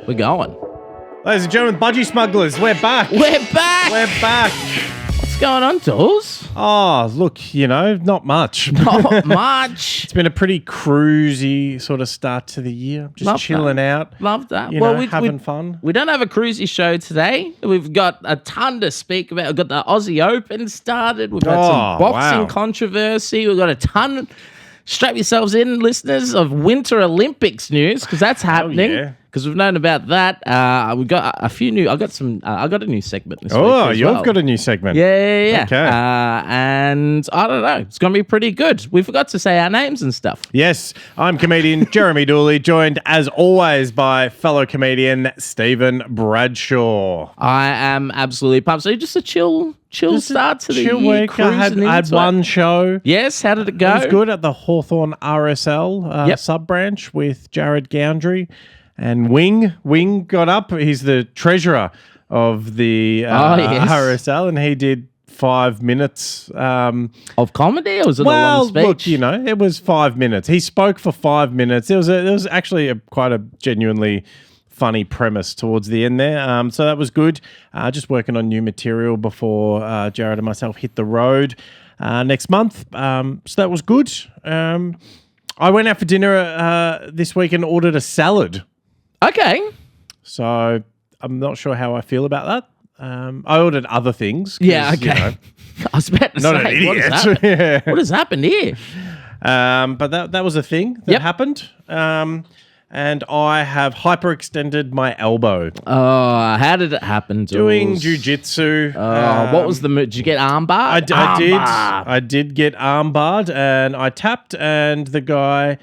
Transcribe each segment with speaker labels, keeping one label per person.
Speaker 1: We're going.
Speaker 2: Ladies and gentlemen, Budgy Smugglers, we're back.
Speaker 1: We're back.
Speaker 2: We're back.
Speaker 1: What's going on, Dawes?
Speaker 2: Oh, look, not much.
Speaker 1: Not much.
Speaker 2: It's been a pretty cruisy sort of start to the year. Just
Speaker 1: Love
Speaker 2: chilling
Speaker 1: that.
Speaker 2: out.
Speaker 1: Love that.
Speaker 2: Having fun.
Speaker 1: We don't have a cruisy show today. We've got a ton to speak about. We've got the Aussie Open started. We've got some boxing controversy. We've got a ton. Strap yourselves in, listeners, of Winter Olympics news, because that's happening.
Speaker 2: Yeah.
Speaker 1: Because we've known about that. We've got a few new. I got a new segment this week.
Speaker 2: Oh,
Speaker 1: as
Speaker 2: you've
Speaker 1: well.
Speaker 2: got a new segment.
Speaker 1: Yeah.
Speaker 2: Okay.
Speaker 1: And I don't know. It's going to be pretty good. We forgot to say our names and stuff.
Speaker 2: Yes, I'm comedian Jeremy Dooley, joined as always by fellow comedian Steven Bradshaw.
Speaker 1: I am absolutely pumped. So just a chill start to the
Speaker 2: chill
Speaker 1: year.
Speaker 2: week. I had one show.
Speaker 1: Yes, how did it go?
Speaker 2: It was good at the Hawthorn RSL sub-branch with Jared Goundry. And Wing got up. He's the treasurer of the RSL, and he did 5 minutes.
Speaker 1: Of comedy, or was it a long speech?
Speaker 2: Look, it was 5 minutes. He spoke for 5 minutes. There was actually quite a genuinely funny premise towards the end there. So that was good. Just working on new material before Jared and myself hit the road next month. So that was good. I went out for dinner this week and ordered a salad.
Speaker 1: Okay.
Speaker 2: So I'm not sure how I feel about that. I ordered other things.
Speaker 1: Yeah, okay. I was about to
Speaker 2: not
Speaker 1: say,
Speaker 2: an idiot.
Speaker 1: Yeah. What has happened here?
Speaker 2: But that was a thing that happened. And I have hyperextended my elbow.
Speaker 1: Oh, how did it happen?
Speaker 2: Doing jiu-jitsu.
Speaker 1: What was the move? Did you get armbarred?
Speaker 2: I did get armbarred, and I tapped, and the guy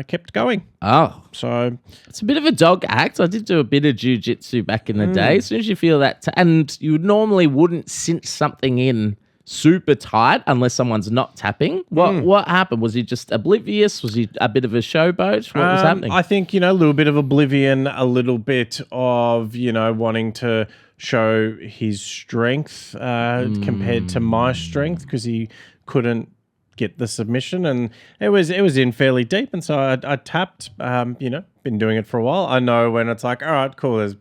Speaker 2: kept going.
Speaker 1: Oh.
Speaker 2: So
Speaker 1: it's a bit of a dog act. I did do a bit of jiu-jitsu back in the day. As soon as you feel that, and you normally wouldn't cinch something in super tight unless someone's not tapping. What happened? Was he just oblivious? Was he a bit of a showboat? What was happening?
Speaker 2: I think, a little bit of oblivion, a little bit of, wanting to show his strength compared to my strength, because he couldn't get the submission, and it was in fairly deep, and so I tapped. Been doing it for a while. I know when it's like, all right, cool, there's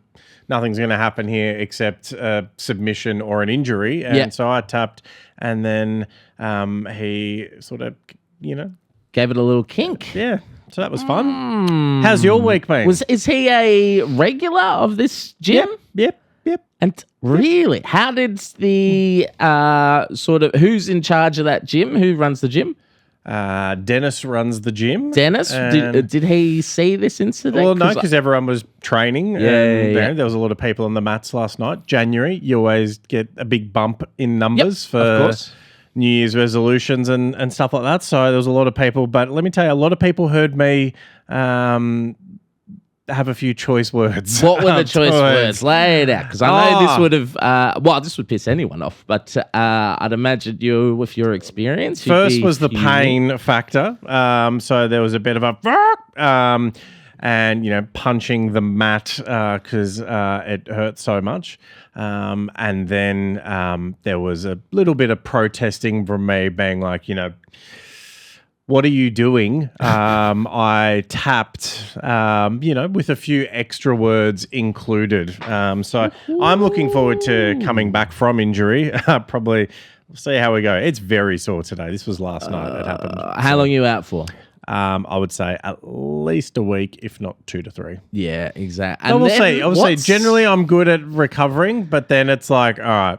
Speaker 2: nothing's going to happen here except a submission or an injury, and so I tapped, and then he sort of
Speaker 1: gave it a little kink.
Speaker 2: Yeah, so that was fun. How's your week been?
Speaker 1: Is he a regular of this gym?
Speaker 2: Yep.
Speaker 1: And really, how did the who's in charge of that gym? Who runs the gym?
Speaker 2: Dennis runs the gym.
Speaker 1: Dennis, did he see this incident?
Speaker 2: Well, no, because everyone was training.
Speaker 1: Yeah.
Speaker 2: There was a lot of people on the mats last night. January, you always get a big bump in numbers for New Year's resolutions and stuff like that. So there was a lot of people. But let me tell you, a lot of people heard me have a few choice words.
Speaker 1: What were the choice words? Lay it out, because I know this would have this would piss anyone off, but I'd imagine you, with your experience,
Speaker 2: first was the pain factor. So there was a bit of a and punching the mat because it hurt so much, and then there was a little bit of protesting from me, being like, what are you doing? I tapped, with a few extra words included. So I'm looking forward to coming back from injury. Probably we'll see how we go. It's very sore today. This was last night it happened.
Speaker 1: How long are you out for?
Speaker 2: I would say at least a week, if not 2 to 3.
Speaker 1: Yeah, exactly.
Speaker 2: And we'll see. Generally, I'm good at recovering, but then it's like, all right.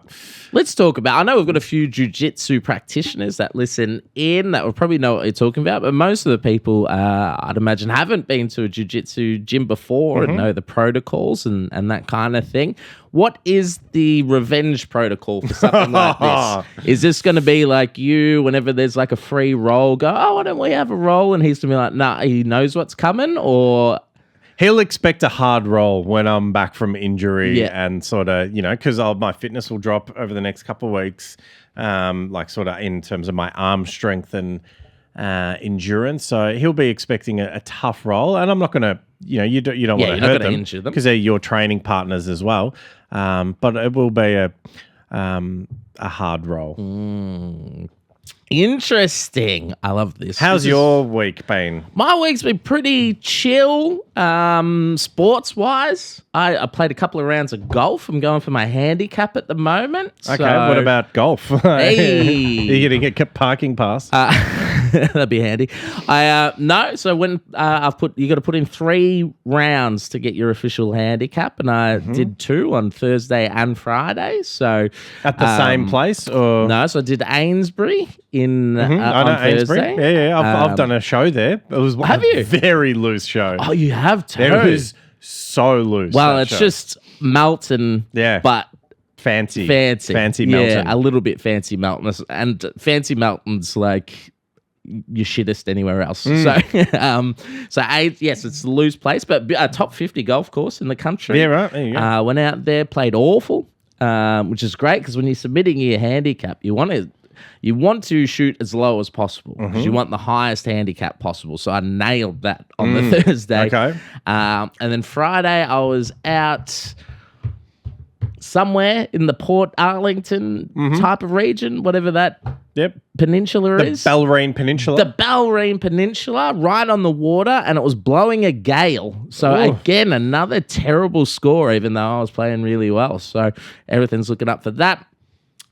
Speaker 1: Let's talk about, I know we've got a few jiu-jitsu practitioners that listen in that will probably know what you're talking about, but most of the people, I'd imagine, haven't been to a jiu-jitsu gym before and know the protocols and that kind of thing. What is the revenge protocol for something like this? Is this going to be like you, whenever there's like a free roll, go, why don't we have a roll? And he's going to be like, nah, he knows what's coming? Or
Speaker 2: he'll expect a hard roll when I'm back from injury and sort of, because my fitness will drop over the next couple of weeks, like sort of in terms of my arm strength and endurance. So he'll be expecting a tough roll, and I'm not going to, you don't want to hurt them because they're your training partners as well. But it will be a hard roll.
Speaker 1: Interesting. I love this.
Speaker 2: How's your week been?
Speaker 1: My week's been pretty chill, sports-wise. I played a couple of rounds of golf. I'm going for my handicap at the moment.
Speaker 2: Okay, what about golf?
Speaker 1: Hey.
Speaker 2: You're getting a parking pass.
Speaker 1: That'd be handy. No, so when you got to put in 3 rounds to get your official handicap, and I did 2 on Thursday and Friday. So
Speaker 2: at the same place, or
Speaker 1: no? So I did Ainsbury in
Speaker 2: I know
Speaker 1: on
Speaker 2: Ainsbury.
Speaker 1: Thursday.
Speaker 2: Yeah. I've done a show there. It was a very loose show.
Speaker 1: Oh, you have too.
Speaker 2: It was so loose.
Speaker 1: Well, it's just Melton.
Speaker 2: Yeah.
Speaker 1: But
Speaker 2: fancy
Speaker 1: Melton.
Speaker 2: Yeah,
Speaker 1: a little bit fancy Melton, and fancy Melton's like your shittest anywhere else. So yes, it's a loose place, but a top 50 golf course in the country.
Speaker 2: Yeah, right. There you go.
Speaker 1: Went out there, played awful, which is great because when you're submitting your handicap, you want to shoot as low as possible because you want the highest handicap possible. So I nailed that on the Thursday.
Speaker 2: Okay.
Speaker 1: And then Friday I was out somewhere in the Port Arlington type of region, whatever that peninsula is.
Speaker 2: The Bellarine Peninsula.
Speaker 1: The Bellarine Peninsula, right on the water, and it was blowing a gale. So again, another terrible score, even though I was playing really well. So everything's looking up for that.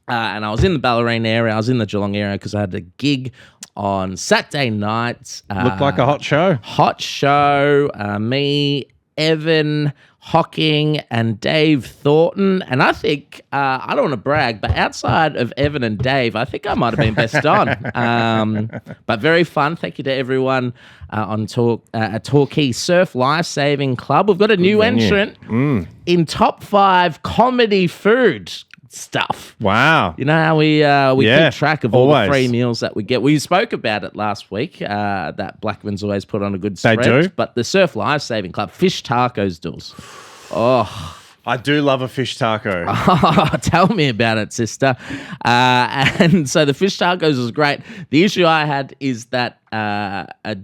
Speaker 1: And I was in the Bellarine area. I was in the Geelong area because I had a gig on Saturday night.
Speaker 2: Looked like a hot show.
Speaker 1: Hot show. Me, Evan Hocking, and Dave Thornton. And I think, I don't want to brag, but outside of Evan and Dave, I think I might have been best on. But very fun. Thank you to everyone on Torquay Surf Lifesaving Club. We've got a new entrant in top 5 comedy food stuff.
Speaker 2: Wow.
Speaker 1: You know how we keep track of all
Speaker 2: always.
Speaker 1: the free meals that we get. We spoke about it last week, that Blackman's always put on a good spread.
Speaker 2: They do.
Speaker 1: But the Surf Lifesaving Club, fish tacos, Dools. Oh,
Speaker 2: I do love a fish taco.
Speaker 1: tell me about it, sister. And so the fish tacos was great. The issue I had is that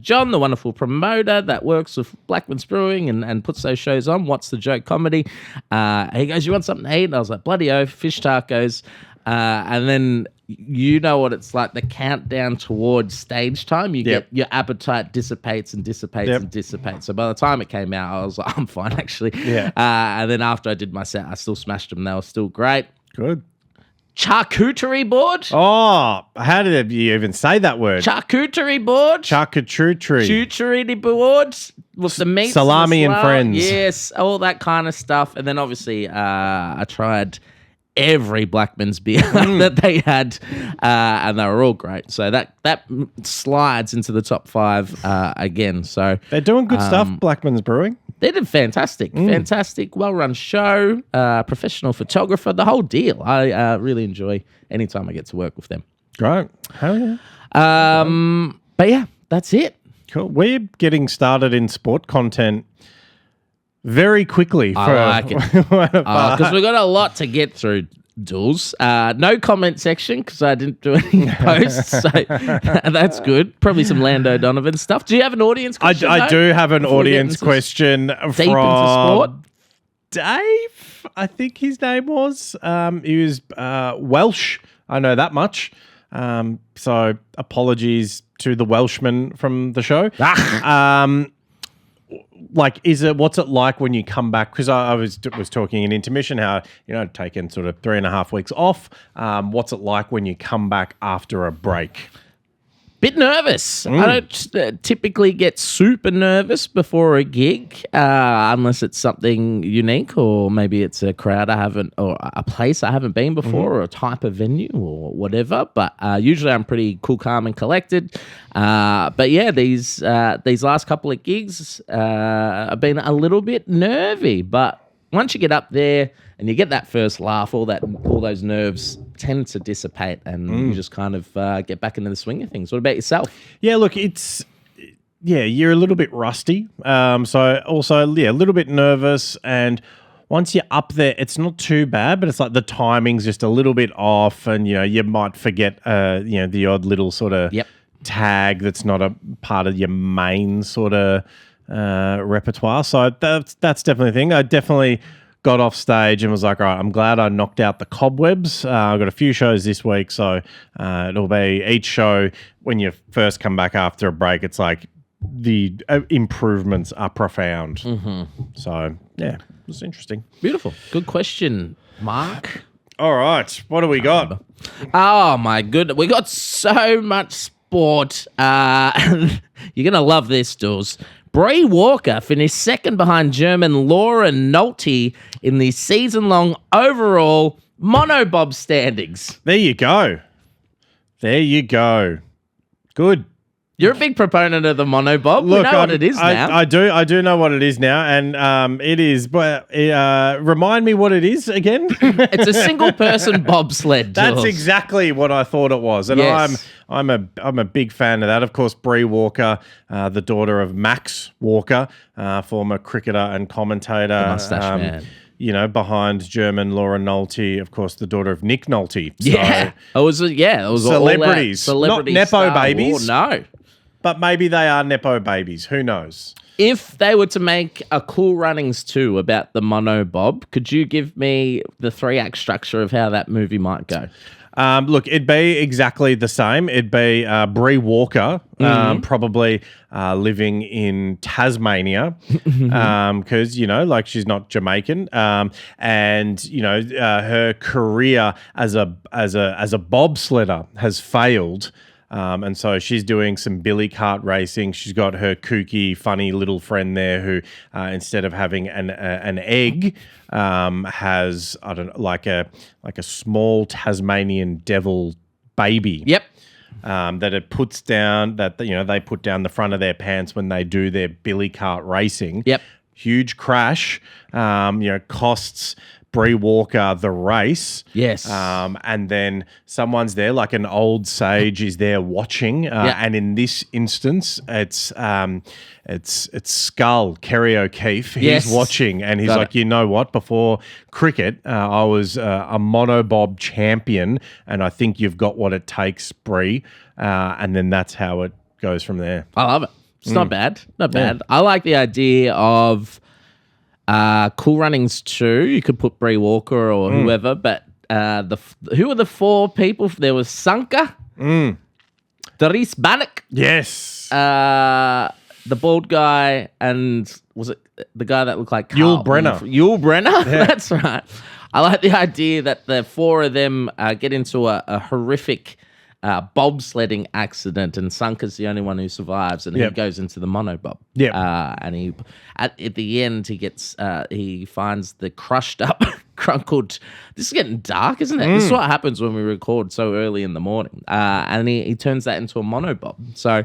Speaker 1: John, the wonderful promoter that works with Blackman's Brewing and puts those shows on, What's the Joke Comedy, he goes, you want something to eat? And I was like, bloody oath, fish tacos. And then you know what it's like, the countdown towards stage time. You get your appetite dissipates and dissipates and dissipates. So by the time it came out, I was like, I'm fine, actually.
Speaker 2: Yeah.
Speaker 1: And then after I did my set, I still smashed them. They were still great.
Speaker 2: Good.
Speaker 1: Charcuterie board.
Speaker 2: Oh, how did you even say that word?
Speaker 1: Charcuterie board. Charcuterie board with the meat.
Speaker 2: Salami and friends.
Speaker 1: Yes, all that kind of stuff. And then obviously I tried every Blackman's beer that they had, and they were all great. So that slides into the top 5 again. So
Speaker 2: they're doing good stuff, Blackman's Brewing.
Speaker 1: They did fantastic, well-run show, professional photographer, the whole deal. I really enjoy anytime I get to work with them.
Speaker 2: Great. Hell yeah.
Speaker 1: But yeah, that's it.
Speaker 2: Cool. We're getting started in sport content very quickly.
Speaker 1: I like it. Because we've got a lot to get through, Dools. No comment section because I didn't do any posts, so that's good. Probably some Lando Donovan stuff. Do you have an audience question?
Speaker 2: I do have an audience question
Speaker 1: deep
Speaker 2: from
Speaker 1: into sport.
Speaker 2: Dave, I think his name was. He was Welsh. I know that much. So apologies to the Welshman from the show. Like, what's it like when you come back? Because I was talking in intermission how, taking sort of 3.5 weeks off. What's it like when you come back after a break?
Speaker 1: Bit nervous. I don't typically get super nervous before a gig, unless it's something unique, or maybe it's a crowd I haven't, or a place I haven't been before, or a type of venue, or whatever. But usually I'm pretty cool, calm, and collected. But yeah, these last couple of gigs have been a little bit nervy. But once you get up there and you get that first laugh, all those nerves tend to dissipate, and you just kind of get back into the swing of things. What about yourself?
Speaker 2: Yeah, look, you're a little bit rusty. So also, a little bit nervous. And once you're up there, it's not too bad, but it's like the timing's just a little bit off, and you might forget the odd little sort of tag that's not a part of your main sort of repertoire. So that's definitely a thing. I definitely got off stage and was like, all right, I'm glad I knocked out the cobwebs. I've got a few shows this week, so it'll be each show when you first come back after a break. It's like the improvements are profound. So, yeah, it's interesting.
Speaker 1: Beautiful. Good question, Mark.
Speaker 2: All right, what do we got?
Speaker 1: Oh, my goodness. We got so much sport. You're going to love this, Jules. Bree Walker finished second behind German Laura Nolte in the season-long overall monobob standings.
Speaker 2: There you go. Good.
Speaker 1: You're a big proponent of the monobob. We know what it is now.
Speaker 2: I do know what it is now, and it is. But remind me what it is again.
Speaker 1: It's a single-person bobsled.
Speaker 2: That's exactly what I thought it was, and
Speaker 1: yes.
Speaker 2: I'm a big fan of that. Of course, Bree Walker, the daughter of Max Walker, former cricketer and commentator.
Speaker 1: The mustache man.
Speaker 2: You know, behind German Laura Nolte, of course, the daughter of Nick Nolte.
Speaker 1: Yeah, it was
Speaker 2: celebrities,
Speaker 1: celebrity
Speaker 2: not nepo
Speaker 1: Star
Speaker 2: babies.
Speaker 1: War. No.
Speaker 2: But maybe they are nepo babies. Who knows?
Speaker 1: If they were to make a Cool Runnings 2 about the monobob, could you give me the 3-act structure of how that movie might go?
Speaker 2: Look, it'd be exactly the same. It'd be Bree Walker, probably living in Tasmania, because like she's not Jamaican, and her career as a bobsledder has failed. And so she's doing some billy cart racing. She's got her kooky, funny little friend there who, instead of having an egg, has like a small Tasmanian devil baby.
Speaker 1: Yep.
Speaker 2: That it puts down they put down the front of their pants when they do their billy cart racing.
Speaker 1: Yep.
Speaker 2: Huge crash. Costs Bree Walker the race.
Speaker 1: Yes.
Speaker 2: And then someone's there, like an old sage is there watching. And in this instance, it's Skull, Kerry O'Keefe. He's watching and he's you know what? Before cricket, I was a monobob champion and I think you've got what it takes, Bree. And then that's how it goes from there.
Speaker 1: I love it. It's not bad. Not bad. I like the idea of Cool Runnings 2. You could put Bree Walker or whoever, but who are the 4 people? There was Sanka, Dries Bannock,
Speaker 2: yes,
Speaker 1: the bald guy, and was it the guy that looked like
Speaker 2: Yul Brenner?
Speaker 1: Yul Brenner, that's right. I like the idea that the 4 of them get into a horrific bobsledding accident, and Sanka's the only one who survives, and he goes into the monobob. And he at the end he finds the crushed up, crunkled. This is getting dark, isn't it? This is what happens when we record so early in the morning. And he turns that into a monobob. So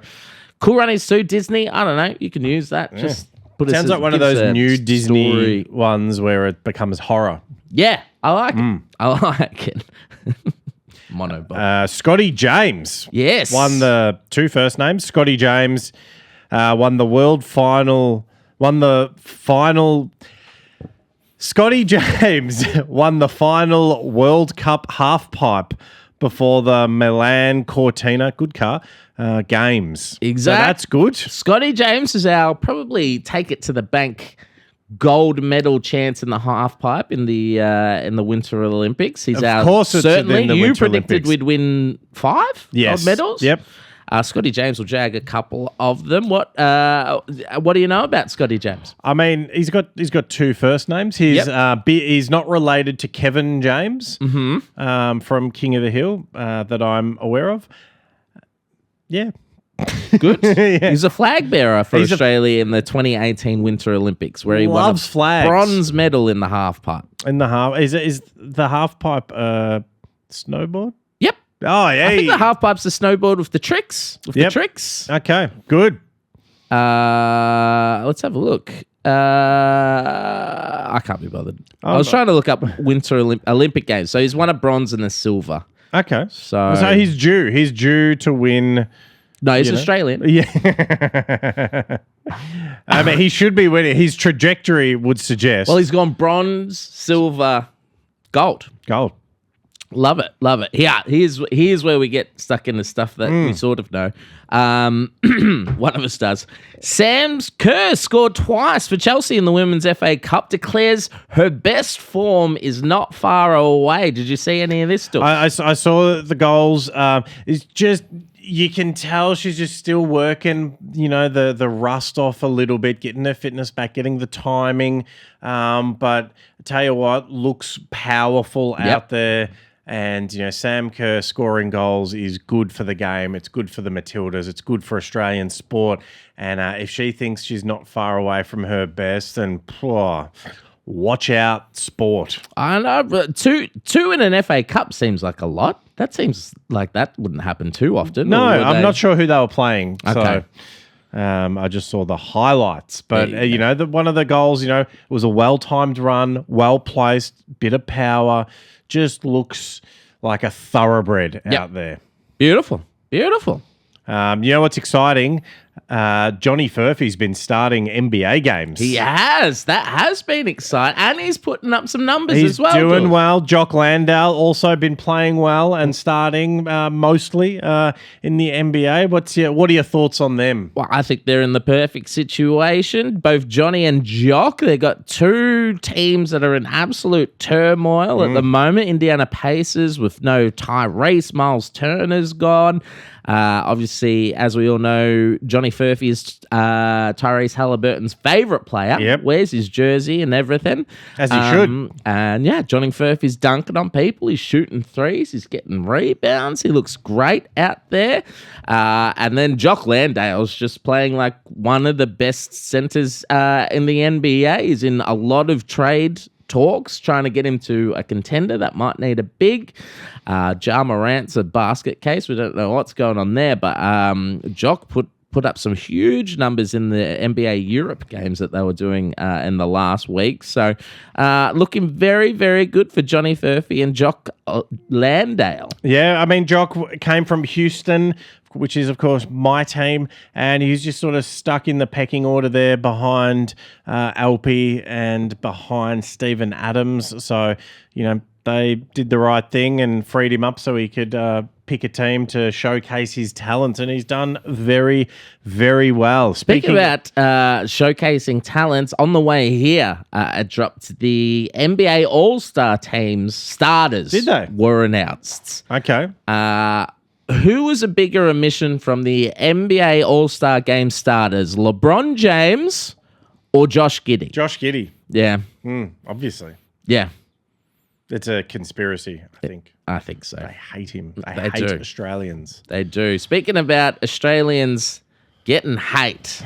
Speaker 1: Cool Runnings 2, Disney. I don't know. You can use that. Just put it.
Speaker 2: Sounds like one of those new Disney ones where it becomes horror.
Speaker 1: Yeah, I like it. I like it. Monobob.
Speaker 2: Scotty James.
Speaker 1: Yes.
Speaker 2: Won the 2 first names. Scotty James won the world final. Scotty James won the final World Cup halfpipe before the Milan Cortina, good car, games.
Speaker 1: Exactly.
Speaker 2: So that's good.
Speaker 1: Scotty James is our probably take it to the bank gold medal chance in the halfpipe in the Winter Olympics. He's certainly. You predicted we'd win 5 gold medals.
Speaker 2: Yep.
Speaker 1: Scotty James will jag a couple of them. What do you know about Scotty James?
Speaker 2: I mean, he's got 2 first names. He's not related to Kevin James from King of the Hill that I'm aware of. Yeah.
Speaker 1: Good. He's a flag bearer for Australia in the 2018 Winter Olympics, where he won a
Speaker 2: flags.
Speaker 1: Bronze medal in the halfpipe.
Speaker 2: In the half, is the halfpipe snowboard?
Speaker 1: Yep.
Speaker 2: Oh yeah.
Speaker 1: I think the halfpipe's the snowboard with the tricks. The tricks.
Speaker 2: Okay. Good.
Speaker 1: Let's have a look. I can't be bothered. I was trying to look up Winter Olympic Games. So he's won a bronze and a silver.
Speaker 2: Okay.
Speaker 1: So
Speaker 2: he's due. He's due to win.
Speaker 1: No, he's Australian.
Speaker 2: Yeah. I mean, he should be winning. His trajectory would suggest.
Speaker 1: Well, he's gone bronze, silver, gold. Love it, love it. Yeah, here's where we get stuck in the stuff that we sort of know. One of us does. Sam Kerr scored twice for Chelsea in the Women's FA Cup. Declares her best form is not far away. Did you see any of this stuff?
Speaker 2: I saw the goals. It's just, you can tell she's just still working, the rust off a little bit, getting her fitness back, getting the timing. But I tell you what, looks powerful out there. And, Sam Kerr scoring goals is good for the game. It's good for the Matildas. It's good for Australian sport. And if she thinks she's not far away from her best, then watch out, sport.
Speaker 1: I know, but two in an FA Cup seems like a lot. That seems like that wouldn't happen too often.
Speaker 2: No, I'm not sure who they were playing.
Speaker 1: Okay.
Speaker 2: So I just saw the highlights. But, one of the goals, it was a well-timed run, well-placed, bit of power. Just looks like a thoroughbred out there.
Speaker 1: Beautiful. Beautiful.
Speaker 2: What's exciting? Johnny Furphy's been starting NBA games.
Speaker 1: He has. That has been exciting. And he's putting up some numbers as well.
Speaker 2: He's doing well. Jock Landale also been playing well and starting mostly in the NBA. What are your thoughts on them?
Speaker 1: Well, I think they're in the perfect situation. Both Johnny and Jock, they've got two teams that are in absolute turmoil at the moment. Indiana Pacers with no Tyrese, Miles Turner's gone. Obviously, as we all know, Johnny Furphy is Tyrese Halliburton's favourite player.
Speaker 2: Yep.
Speaker 1: Wears his jersey and everything.
Speaker 2: As he should.
Speaker 1: And Johnny Furphy's dunking on people. He's shooting threes. He's getting rebounds. He looks great out there. And then Jock Landale's just playing like one of the best centres in the NBA. He's in a lot of trade talks, trying to get him to a contender that might need a big. Ja Morant's a basket case. We don't know what's going on there, but Jock put up some huge numbers in the NBA Europe games that they were doing in the last week. So looking very, very good for Johnny Furphy and Jock Landale.
Speaker 2: Yeah, I mean, Jock came from Houston, which is, of course, my team, and he's just sort of stuck in the pecking order there behind Alpi and behind Steven Adams. So, they did the right thing and freed him up so he could pick a team to showcase his talents, and he's done very, very well.
Speaker 1: Speaking about showcasing talents, on the way here, it dropped the NBA All-Star team's starters.
Speaker 2: Did they?
Speaker 1: Were announced.
Speaker 2: Okay.
Speaker 1: Who was a bigger omission from the NBA All-Star Game starters, LeBron James or Josh Giddey?
Speaker 2: Josh Giddey.
Speaker 1: Yeah.
Speaker 2: Obviously.
Speaker 1: Yeah.
Speaker 2: It's a conspiracy, I think.
Speaker 1: I think so.
Speaker 2: They hate him. They hate
Speaker 1: do.
Speaker 2: Australians.
Speaker 1: They do. Speaking about Australians getting hate,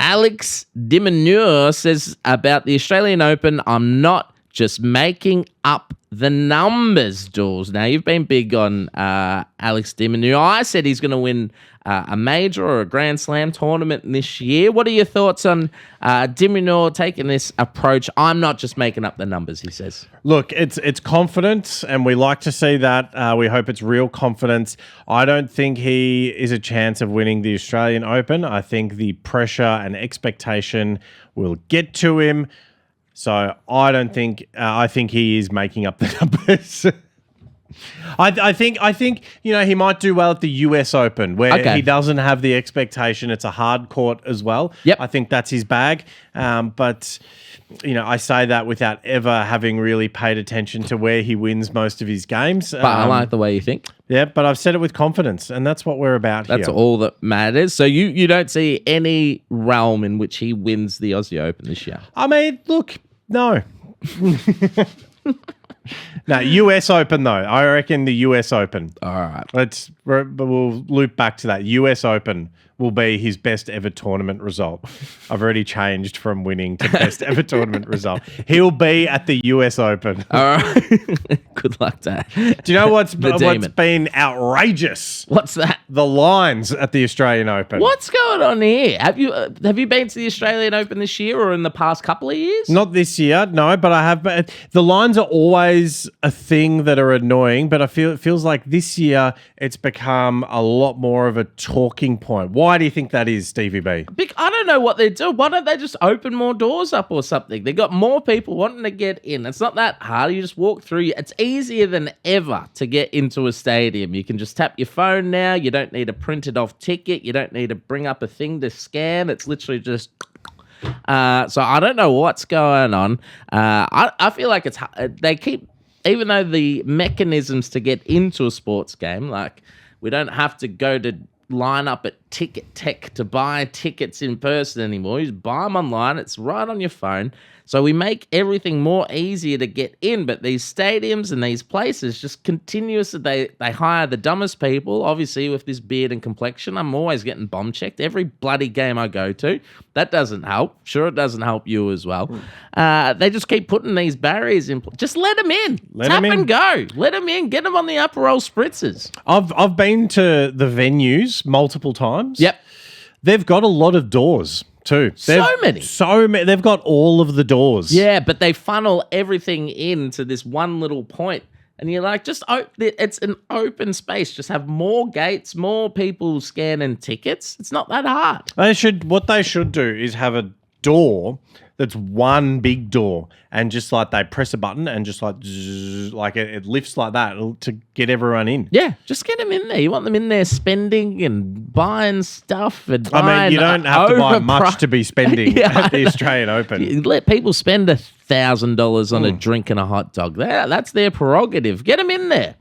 Speaker 1: Alex de Minaur says about the Australian Open, I'm not just making up the numbers, Dawes. Now, you've been big on Alex de Minaur. I said he's going to win a major or a Grand Slam tournament this year. What are your thoughts on de Minaur taking this approach? I'm not just making up the numbers, he says.
Speaker 2: Look, it's confidence, and we like to see that. We hope it's real confidence. I don't think he is a chance of winning the Australian Open. I think the pressure and expectation will get to him. So I don't think I think he is making up the numbers. I think he might do well at the US Open where he doesn't have the expectation. It's a hard court as well.
Speaker 1: Yep.
Speaker 2: I think that's his bag. But I say that without ever having really paid attention to where he wins most of his games.
Speaker 1: But I like the way you think.
Speaker 2: Yeah, but I've said it with confidence, and that's what we're about here.
Speaker 1: That's all that matters. So you don't see any realm in which he wins the Aussie Open this year?
Speaker 2: I mean, look, no. No, US Open though. I reckon the US Open.
Speaker 1: All right.
Speaker 2: We'll loop back to that. US Open will be his best ever tournament result. I've already changed from winning to best ever tournament result. He'll be at the US Open.
Speaker 1: All right. Good luck to that.
Speaker 2: Do you know what's been outrageous?
Speaker 1: What's that?
Speaker 2: The lines at the Australian Open.
Speaker 1: What's going on here? Have you been to the Australian Open this year or in the past couple of years?
Speaker 2: Not this year, no, but I have. The lines are always a thing that are annoying, but it feels like this year it's become a lot more of a talking point. Why do you think that is, Stevie B?
Speaker 1: I don't know what they do. Why don't they just open more doors up or something? They got more people wanting to get in. It's not that hard. You just walk through. It's easier than ever to get into a stadium. You can just tap your phone now. You don't need a printed off ticket. You don't need to bring up a thing to scan. It's literally just... so I don't know what's going on. I feel like they keep, even though the mechanisms to get into a sports game, like we don't have to go to line up at Ticket Tech to buy tickets in person anymore. You just buy them online. It's right on your phone. So we make everything more easier to get in, but these stadiums and these places just continuously, they hire the dumbest people. Obviously, with this beard and complexion, I'm always getting bomb checked every bloody game I go to. That doesn't help. Sure, it doesn't help you as well. They just keep putting these barriers in. Just let them in. Tap and go. Let them in. Get them on the upper roll spritzers.
Speaker 2: I've been to the venues multiple times.
Speaker 1: Yep.
Speaker 2: They've got a lot of doors too.
Speaker 1: So many.
Speaker 2: They've got all of the doors.
Speaker 1: Yeah, but they funnel everything into this one little point. And you're like, it's an open space. Just have more gates, more people scanning tickets. It's not that hard.
Speaker 2: What they should do is have a door that's one big door, and just like they press a button and just like zzz, like it lifts like that to get everyone in.
Speaker 1: Yeah, just get them in there. You want them in there spending and buying stuff and
Speaker 2: you don't have to buy much to be spending at the Australian Open.
Speaker 1: You let people spend $1,000 on a drink and a hot dog. That's their prerogative. Get them in there.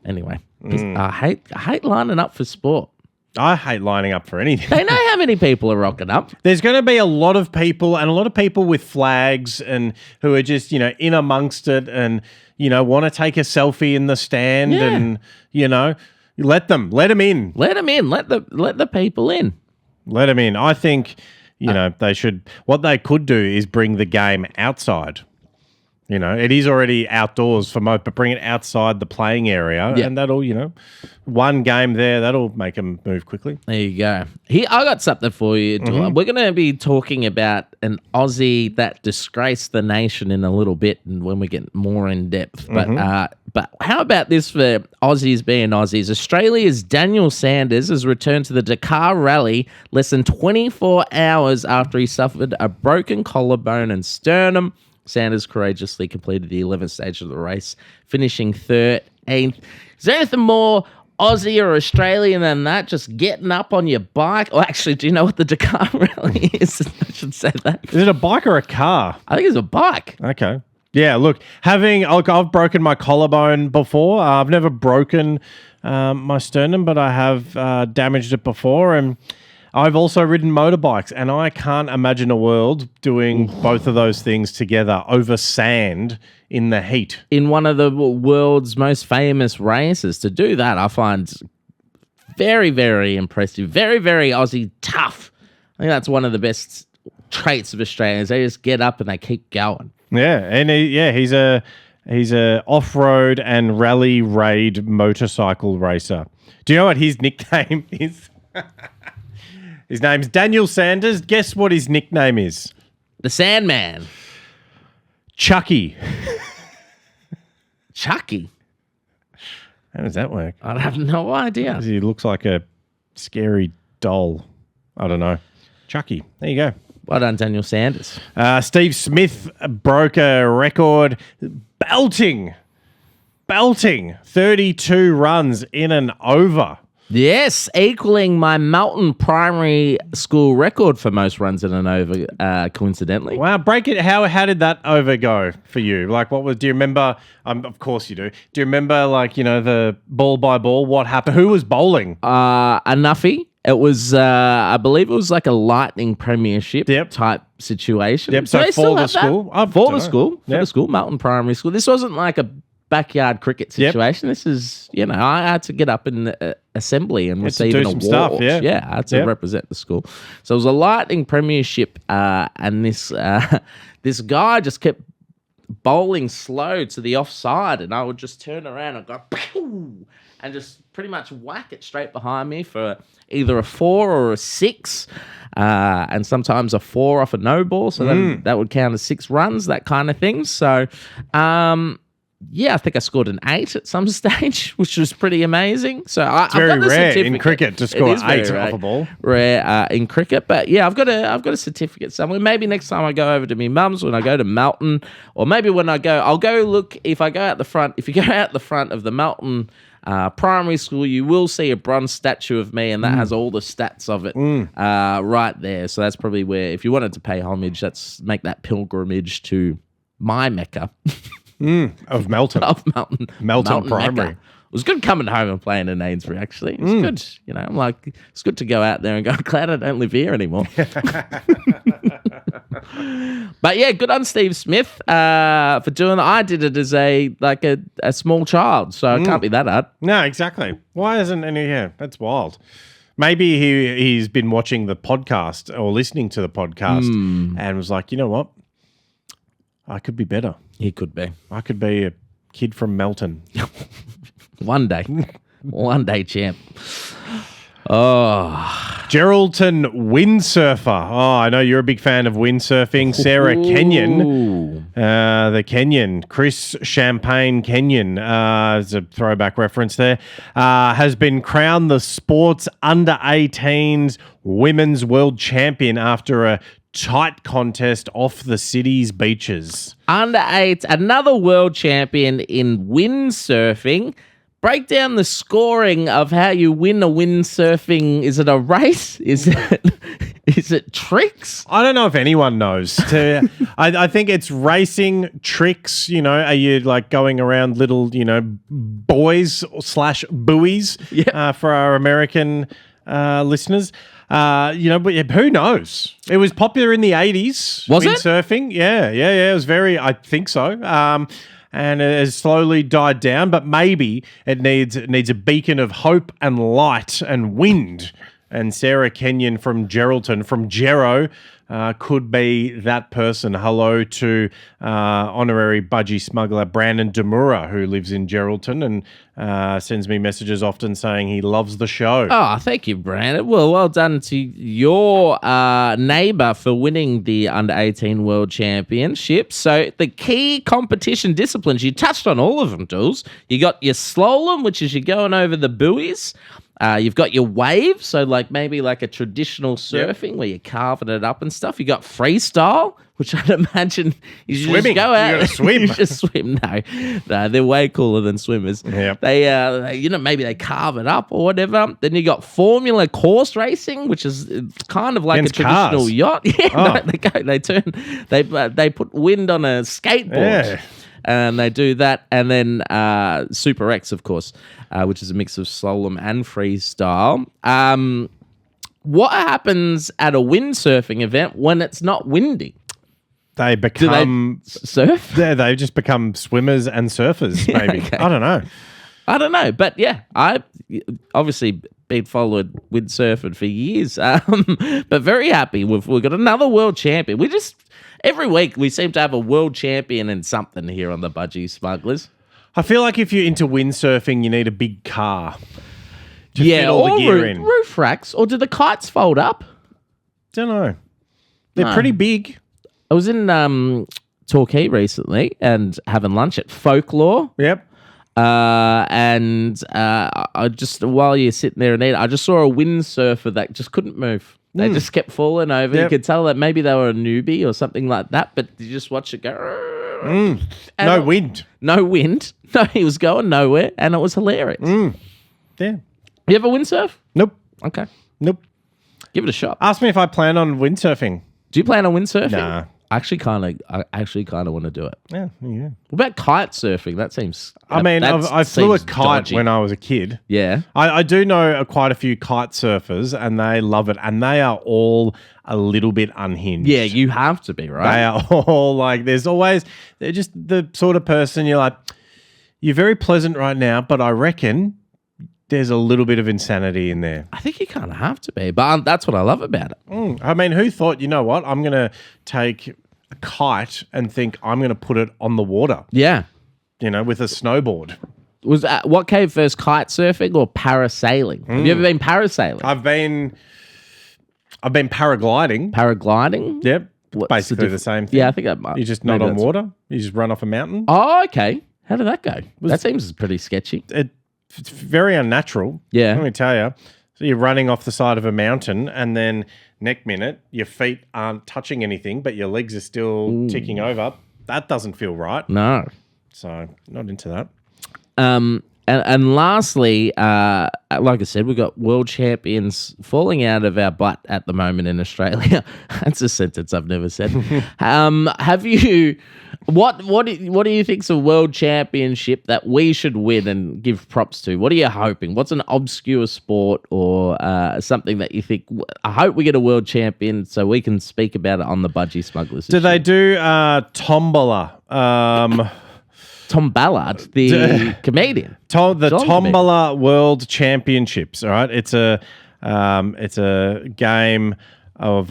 Speaker 1: Anyway, I hate lining up for sport.
Speaker 2: I hate lining up for anything.
Speaker 1: They know how many people are rocking up.
Speaker 2: There's going to be a lot of people, and a lot of people with flags and who are just, in amongst it and, want to take a selfie in the stand and, let them in.
Speaker 1: Let them in. Let the people in.
Speaker 2: Let them in. I think, they should, what they could do is bring the game outside. It is already outdoors for most, but bring it outside the playing area, and that'll, one game there, that'll make them move quickly.
Speaker 1: There you go. I got something for you. We're going to be talking about an Aussie that disgraced the nation in a little bit, and when we get more in depth. But how about this for Aussies being Aussies? Australia's Daniel Sanders has returned to the Dakar Rally less than 24 hours after he suffered a broken collarbone and sternum. Sanders courageously completed the 11th stage of the race, finishing 13th. Is there anything more Aussie or Australian than that? Just getting up on your bike? Or actually, do you know what the Dakar Rally is? I should say that.
Speaker 2: Is it a bike or a car?
Speaker 1: I think it's a bike.
Speaker 2: Okay. Yeah, look, I've broken my collarbone before. I've never broken my sternum, but I have damaged it before, and I've also ridden motorbikes, and I can't imagine a world doing both of those things together over sand in the heat. In
Speaker 1: one of the world's most famous races, to do that, I find very, very impressive. Very, very Aussie tough. I think that's one of the best traits of Australians. They just get up and they keep going.
Speaker 2: Yeah, and he's a off-road and rally raid motorcycle racer. Do you know what his nickname is? His name's Daniel Sanders. Guess what his nickname is?
Speaker 1: The Sandman.
Speaker 2: Chucky.
Speaker 1: Chucky?
Speaker 2: How does that work?
Speaker 1: I have no idea.
Speaker 2: He looks like a scary doll. I don't know. Chucky. There you go.
Speaker 1: Well done, Daniel Sanders.
Speaker 2: Steve Smith broke a record belting 32 runs in an over.
Speaker 1: Yes, equaling my Melton Primary School record for most runs in an over, coincidentally.
Speaker 2: Wow, break it. How did that over go for you? Like, do you remember, of course you do. Do you remember, the ball by ball, what happened? Who was bowling?
Speaker 1: A nuffy. It was, I believe it was like a Lightning Premiership type situation.
Speaker 2: Yep, so for the school?
Speaker 1: For the school, Melton Primary School. This wasn't like a backyard cricket situation. This is, I had to get up in the assembly and receive an award.
Speaker 2: Stuff,
Speaker 1: yeah, I had to represent the school. So it was a Lightning Premiership, and this guy just kept bowling slow to the offside, and I would just turn around and go, pew, and just pretty much whack it straight behind me for either a 4 or a 6, and sometimes a 4 off a no ball. So then that would count as 6 runs, that kind of thing. So, I think I scored an 8 at some stage, which was pretty amazing. So I've
Speaker 2: very
Speaker 1: got the
Speaker 2: rare in
Speaker 1: certificate.
Speaker 2: cricket to score 8 off a ball.
Speaker 1: Rare in cricket, but yeah, I've got a certificate somewhere. Maybe next time I go over to my mum's, when I go to Melton, or maybe when I'll go look. If I go out the front, if you go out the front of the Melton primary school, you will see a bronze statue of me, and that has all the stats of it right there. So that's probably where, if you wanted to pay homage, make that pilgrimage to my Mecca.
Speaker 2: Of Melton. Melton Primary.
Speaker 1: Mecca. It was good coming home and playing in Ainsbury, actually. It was good. You know, I'm like, it's good to go out there and go, glad I don't live here anymore. But yeah, good on Steve Smith for doing that. I did it as a small child, so it can't be that hard.
Speaker 2: No, exactly. Why isn't any? Yeah, that's wild. Maybe he's been watching the podcast or listening to the podcast and was like, you know what? I could be better.
Speaker 1: He could be.
Speaker 2: I could be a kid from Melton.
Speaker 1: One day, champ. Oh,
Speaker 2: Geraldton windsurfer. Oh, I know you're a big fan of windsurfing. Sarah Kenyon, the Kenyon, Chris Champagne Kenyon, is a throwback reference there, has been crowned the sport's under-18s women's world champion after a tight contest off the city's beaches.
Speaker 1: Under 8, another world champion in windsurfing. Break down the scoring of how you win a windsurfing. Is it a race? Is it tricks?
Speaker 2: I don't know if anyone knows. I think it's racing, tricks. You know, are you like going around little, buoys / buoys for our American listeners? But who knows? It was popular in the 80s.
Speaker 1: Was
Speaker 2: windsurfing? Yeah. It was I think so. And it has slowly died down, but maybe it needs a beacon of hope and light and wind. And Sarah Kenyon from Geraldton, from Gero, could be that person. Hello to honorary Budgy smuggler Brandon Demura, who lives in Geraldton and sends me messages often saying he loves the show.
Speaker 1: Oh, thank you, Brandon. Well done to your neighbour for winning the Under-18 World Championship. So the key competition disciplines, you touched on all of them, Jules. You got your slalom, which is you're going over the buoys. You've got your wave, so maybe a traditional surfing where you're carving it up and stuff. You got freestyle, which I'd imagine you should just go out.
Speaker 2: You gotta swim.
Speaker 1: You just swim. No, they're way cooler than swimmers.
Speaker 2: Yep.
Speaker 1: They, maybe they carve it up or whatever. Then you got Formula course racing, which is kind of like
Speaker 2: against
Speaker 1: a traditional
Speaker 2: cars.
Speaker 1: Yacht. Yeah, they put wind on a skateboard.
Speaker 2: Yeah.
Speaker 1: And they do that. And then Super X, of course, which is a mix of slalom and freestyle. What happens at a windsurfing event when it's not windy?
Speaker 2: They become...
Speaker 1: Do they surf?
Speaker 2: Yeah, they just become swimmers and surfers, maybe.
Speaker 1: Okay.
Speaker 2: I don't know. But
Speaker 1: yeah, I obviously been followed windsurfing for years. But very happy. We've got another world champion. Every week, we seem to have a world champion in something here on the Budgy Smugglers.
Speaker 2: I feel like if you're into windsurfing, you need a big car to
Speaker 1: yeah,
Speaker 2: fit all
Speaker 1: or
Speaker 2: the gear in.
Speaker 1: Roof racks. Or do the kites fold up?
Speaker 2: Don't know. They're pretty big.
Speaker 1: I was in Torquay recently and having lunch at Folklore.
Speaker 2: Yep.
Speaker 1: And I just, while you're sitting there and eating, I just saw a windsurfer that just couldn't move. They just kept falling over.
Speaker 2: Yep.
Speaker 1: You could tell that maybe they were a newbie or something like that, but you just watch it go.
Speaker 2: No wind.
Speaker 1: No wind. No, he was going nowhere, and it was hilarious.
Speaker 2: Yeah.
Speaker 1: You ever windsurf?
Speaker 2: Nope.
Speaker 1: Okay.
Speaker 2: Nope.
Speaker 1: Give it a shot.
Speaker 2: Ask me if I plan on windsurfing.
Speaker 1: Do you plan on windsurfing?
Speaker 2: Nah.
Speaker 1: I actually kind of want to do it.
Speaker 2: Yeah.
Speaker 1: What about kite surfing? That seems...
Speaker 2: I flew a
Speaker 1: seems
Speaker 2: kite
Speaker 1: dodgy.
Speaker 2: when I was a kid.
Speaker 1: Yeah.
Speaker 2: I do know quite a few kite surfers, and they love it, and they are all a little bit unhinged.
Speaker 1: Yeah, you have to be, right?
Speaker 2: They are all they're just the sort of person you're like, you're very pleasant right now, but I reckon there's a little bit of insanity in there.
Speaker 1: I think you kind of have to be, but that's what I love about it.
Speaker 2: I mean, who thought, you know what, I'm going to take a kite and think I'm going to put it on the water,
Speaker 1: Yeah.
Speaker 2: with a snowboard.
Speaker 1: What came first, kite surfing or parasailing? Have you ever been parasailing?
Speaker 2: I've been paragliding.
Speaker 1: Paragliding?
Speaker 2: Yep.
Speaker 1: What's
Speaker 2: Basically the same thing.
Speaker 1: Yeah, I think that might.
Speaker 2: You're just not
Speaker 1: maybe
Speaker 2: on
Speaker 1: that's-
Speaker 2: water. You just run off a mountain.
Speaker 1: Oh, okay. How did that go? That seems pretty sketchy.
Speaker 2: It's very unnatural.
Speaker 1: Yeah.
Speaker 2: Let me tell you. So you're running off the side of a mountain, and then next minute your feet aren't touching anything, but your legs are still ticking over. That doesn't feel right.
Speaker 1: No.
Speaker 2: So not into that.
Speaker 1: And lastly, like I said, we've got world champions falling out of our butt at the moment in Australia. That's a sentence I've never said. Have you? What do you think's a world championship that we should win and give props to? What are you hoping? What's an obscure sport or something that you think? I hope we get a world champion so we can speak about it on the Budgy Smugglers.
Speaker 2: Do they do tombola?
Speaker 1: Tom Ballard, the comedian.
Speaker 2: The Tombola World Championships. All right, it's a game of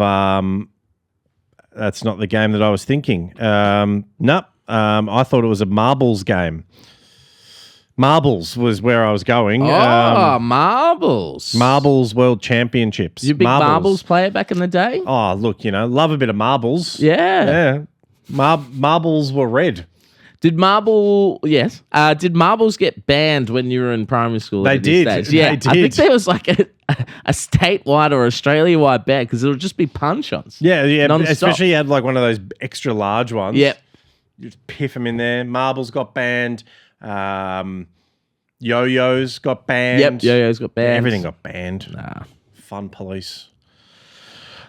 Speaker 2: that's not the game that I was thinking. Nope. I thought it was a marbles game. Marbles was where I was going.
Speaker 1: Marbles.
Speaker 2: Marbles World Championships.
Speaker 1: You a big marbles player back in the day?
Speaker 2: Oh, look, love a bit of marbles.
Speaker 1: Yeah.
Speaker 2: Marbles were red.
Speaker 1: Did marbles get banned when you were in primary school?
Speaker 2: They did.
Speaker 1: Yeah,
Speaker 2: they did.
Speaker 1: I think there was like a statewide or Australia-wide ban because it would just be punch-ons.
Speaker 2: Yeah,
Speaker 1: non-stop.
Speaker 2: Especially you had like one of those extra large ones.
Speaker 1: Yep.
Speaker 2: You just piff them in there. Marbles got banned. Yo-yos got banned.
Speaker 1: Yep, yo-yos got banned.
Speaker 2: Everything got banned.
Speaker 1: Nah.
Speaker 2: Fun police.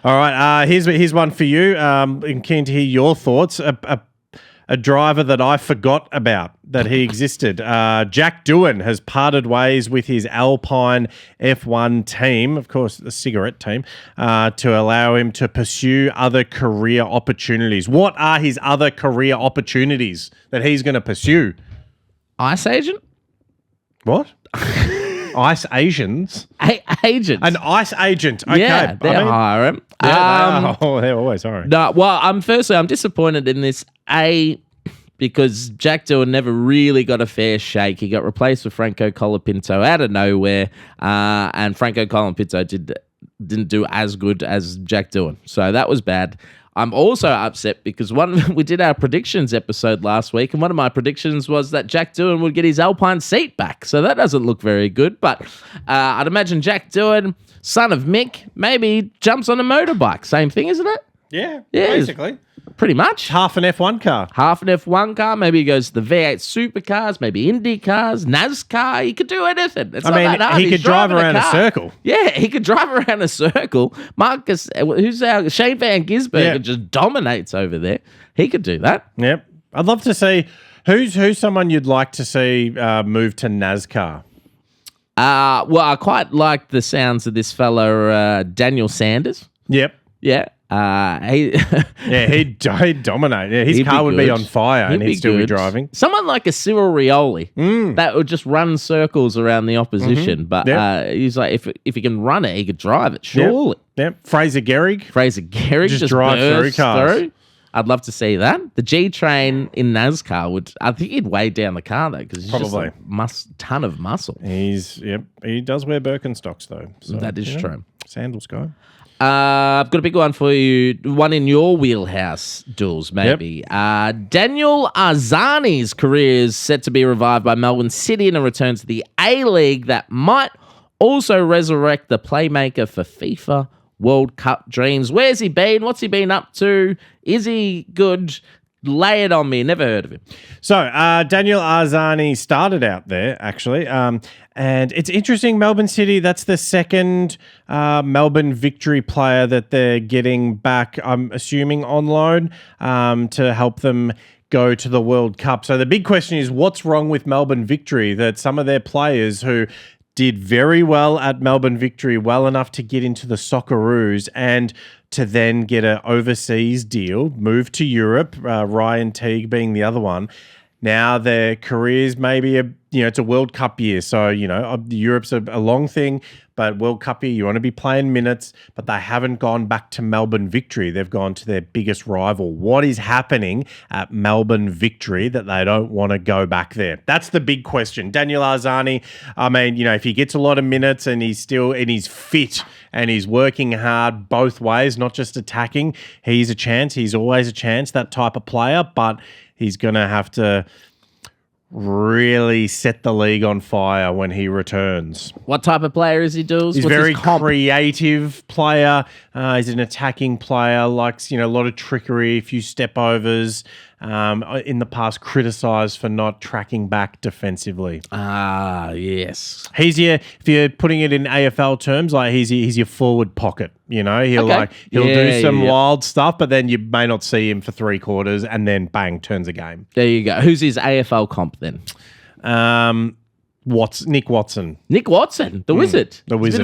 Speaker 2: All right, here's one for you. I'm keen to hear your thoughts. A driver that I forgot about that he existed. Jack Doohan has parted ways with his Alpine F1 team, of course, the cigarette team, to allow him to pursue other career opportunities. What are his other career opportunities that he's going to pursue?
Speaker 1: Ice agent?
Speaker 2: What? Ice Asians?
Speaker 1: Agent.
Speaker 2: An ice agent. Okay.
Speaker 1: Yeah, they're hiring.
Speaker 2: Yeah, they're always hiring.
Speaker 1: No, well, firstly, I'm disappointed in this. Because Jack Doohan never really got a fair shake. He got replaced with Franco Colapinto out of nowhere, and Franco Colapinto didn't do as good as Jack Doohan. So that was bad. I'm also upset because we did our predictions episode last week, and one of my predictions was that Jack Doohan would get his Alpine seat back. So that doesn't look very good. But I'd imagine Jack Doohan, son of Mick, maybe jumps on a motorbike. Same thing, isn't it?
Speaker 2: Yeah,
Speaker 1: basically. Pretty much.
Speaker 2: Half an F1 car.
Speaker 1: Maybe he goes to the V8 supercars, maybe Indy cars, NASCAR. He could do anything. It's not that hard.
Speaker 2: He could drive around a circle.
Speaker 1: Yeah, he could drive around a circle. Shane Van Gisbergen just dominates over there. He could do that.
Speaker 2: Yep. I'd love to see who's someone you'd like to see move to NASCAR.
Speaker 1: Well, I quite like the sounds of this fellow, Daniel Sanders.
Speaker 2: Yep.
Speaker 1: Yeah.
Speaker 2: He'd dominate. Yeah, his car would be on fire and he'd still be driving.
Speaker 1: Someone like a Cyril Rioli that would just run circles around the opposition. But he's like, if he can run it, he could drive it. Surely.
Speaker 2: Yep. Fraser Gehrig
Speaker 1: just
Speaker 2: drive through cars.
Speaker 1: I'd love to see that. The G train in NASCAR I think he'd weigh down the car though because he's
Speaker 2: probably
Speaker 1: just a ton of muscle.
Speaker 2: He does wear Birkenstocks though. So,
Speaker 1: that is true.
Speaker 2: Sandals go.
Speaker 1: I've got a big one for you. One in your wheelhouse, Duels, maybe. Yep. Daniel Arzani's career is set to be revived by Melbourne City in a return to the A-League that might also resurrect the playmaker for FIFA World Cup dreams. Where's he been? What's he been up to? Is he good? Lay it on me. Never heard of him.
Speaker 2: So, Daniel Arzani started out there, actually. And it's interesting, Melbourne City, that's the second Melbourne Victory player that they're getting back, I'm assuming, on loan to help them go to the World Cup. So the big question is, what's wrong with Melbourne Victory that some of their players who did very well at Melbourne Victory, well enough to get into the Socceroos and to then get an overseas deal, move to Europe, Ryan Teague being the other one. Now their careers maybe it's a World Cup year, so Europe's a long thing, but World Cup year you want to be playing minutes, but they haven't gone back to Melbourne Victory. They've gone to their biggest rival. What is happening at Melbourne Victory that they don't want to go back there? That's the big question. Daniel Arzani, I mean, if he gets a lot of minutes and he's fit and he's working hard both ways, not just attacking, he's a chance. He's always a chance, that type of player, but he's going to have to really set the league on fire when he returns.
Speaker 1: What type of player is he, Dools?
Speaker 2: He's a very creative player. He's an attacking player, likes, a lot of trickery, a few step overs. In the past, criticised for not tracking back defensively.
Speaker 1: Ah, yes.
Speaker 2: He's if you're putting it in AFL terms, like he's your forward pocket. He'll do some wild stuff, but then you may not see him for 3/4, and then bang, turns a game.
Speaker 1: There you go. Who's his AFL comp then?
Speaker 2: Nick Watson.
Speaker 1: Nick Watson, the wizard.
Speaker 2: The wizard.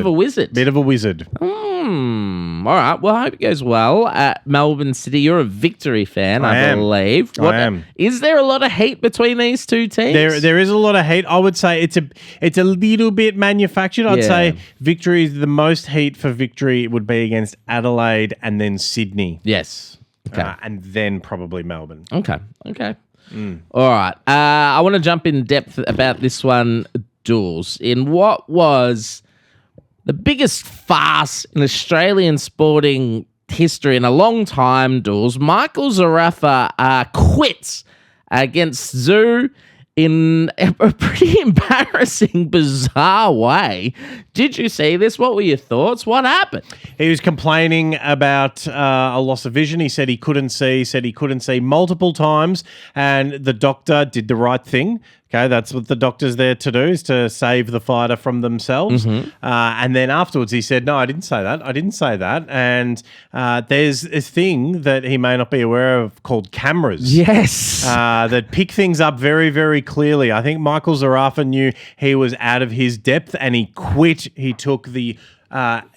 Speaker 1: Bit of a wizard. All right. Well, I hope it goes well at Melbourne City. You're a Victory fan, I believe.
Speaker 2: I am.
Speaker 1: Is there a lot of heat between these two teams?
Speaker 2: There is a lot of heat. I would say it's a little bit manufactured. I'd say Victory, the most heat for Victory would be against Adelaide and then Sydney.
Speaker 1: Yes. Okay.
Speaker 2: And then probably Melbourne.
Speaker 1: Okay. All right. I want to jump in depth about this one, Dools, in what was the biggest farce in Australian sporting history in a long time, Dools. Michael Zaraffa quits against Zoo in a pretty embarrassing, bizarre way. Did you see this? What were your thoughts? What happened?
Speaker 2: He was complaining about a loss of vision. He said he couldn't see multiple times, and the doctor did the right thing. Okay, that's what the doctor's there to do, is to save the fighter from themselves. And then afterwards he said, no, I didn't say that. And there's a thing that he may not be aware of called cameras.
Speaker 1: Yes.
Speaker 2: That pick things up very, very clearly. I think Michael Zaraffa knew he was out of his depth and he quit. He took the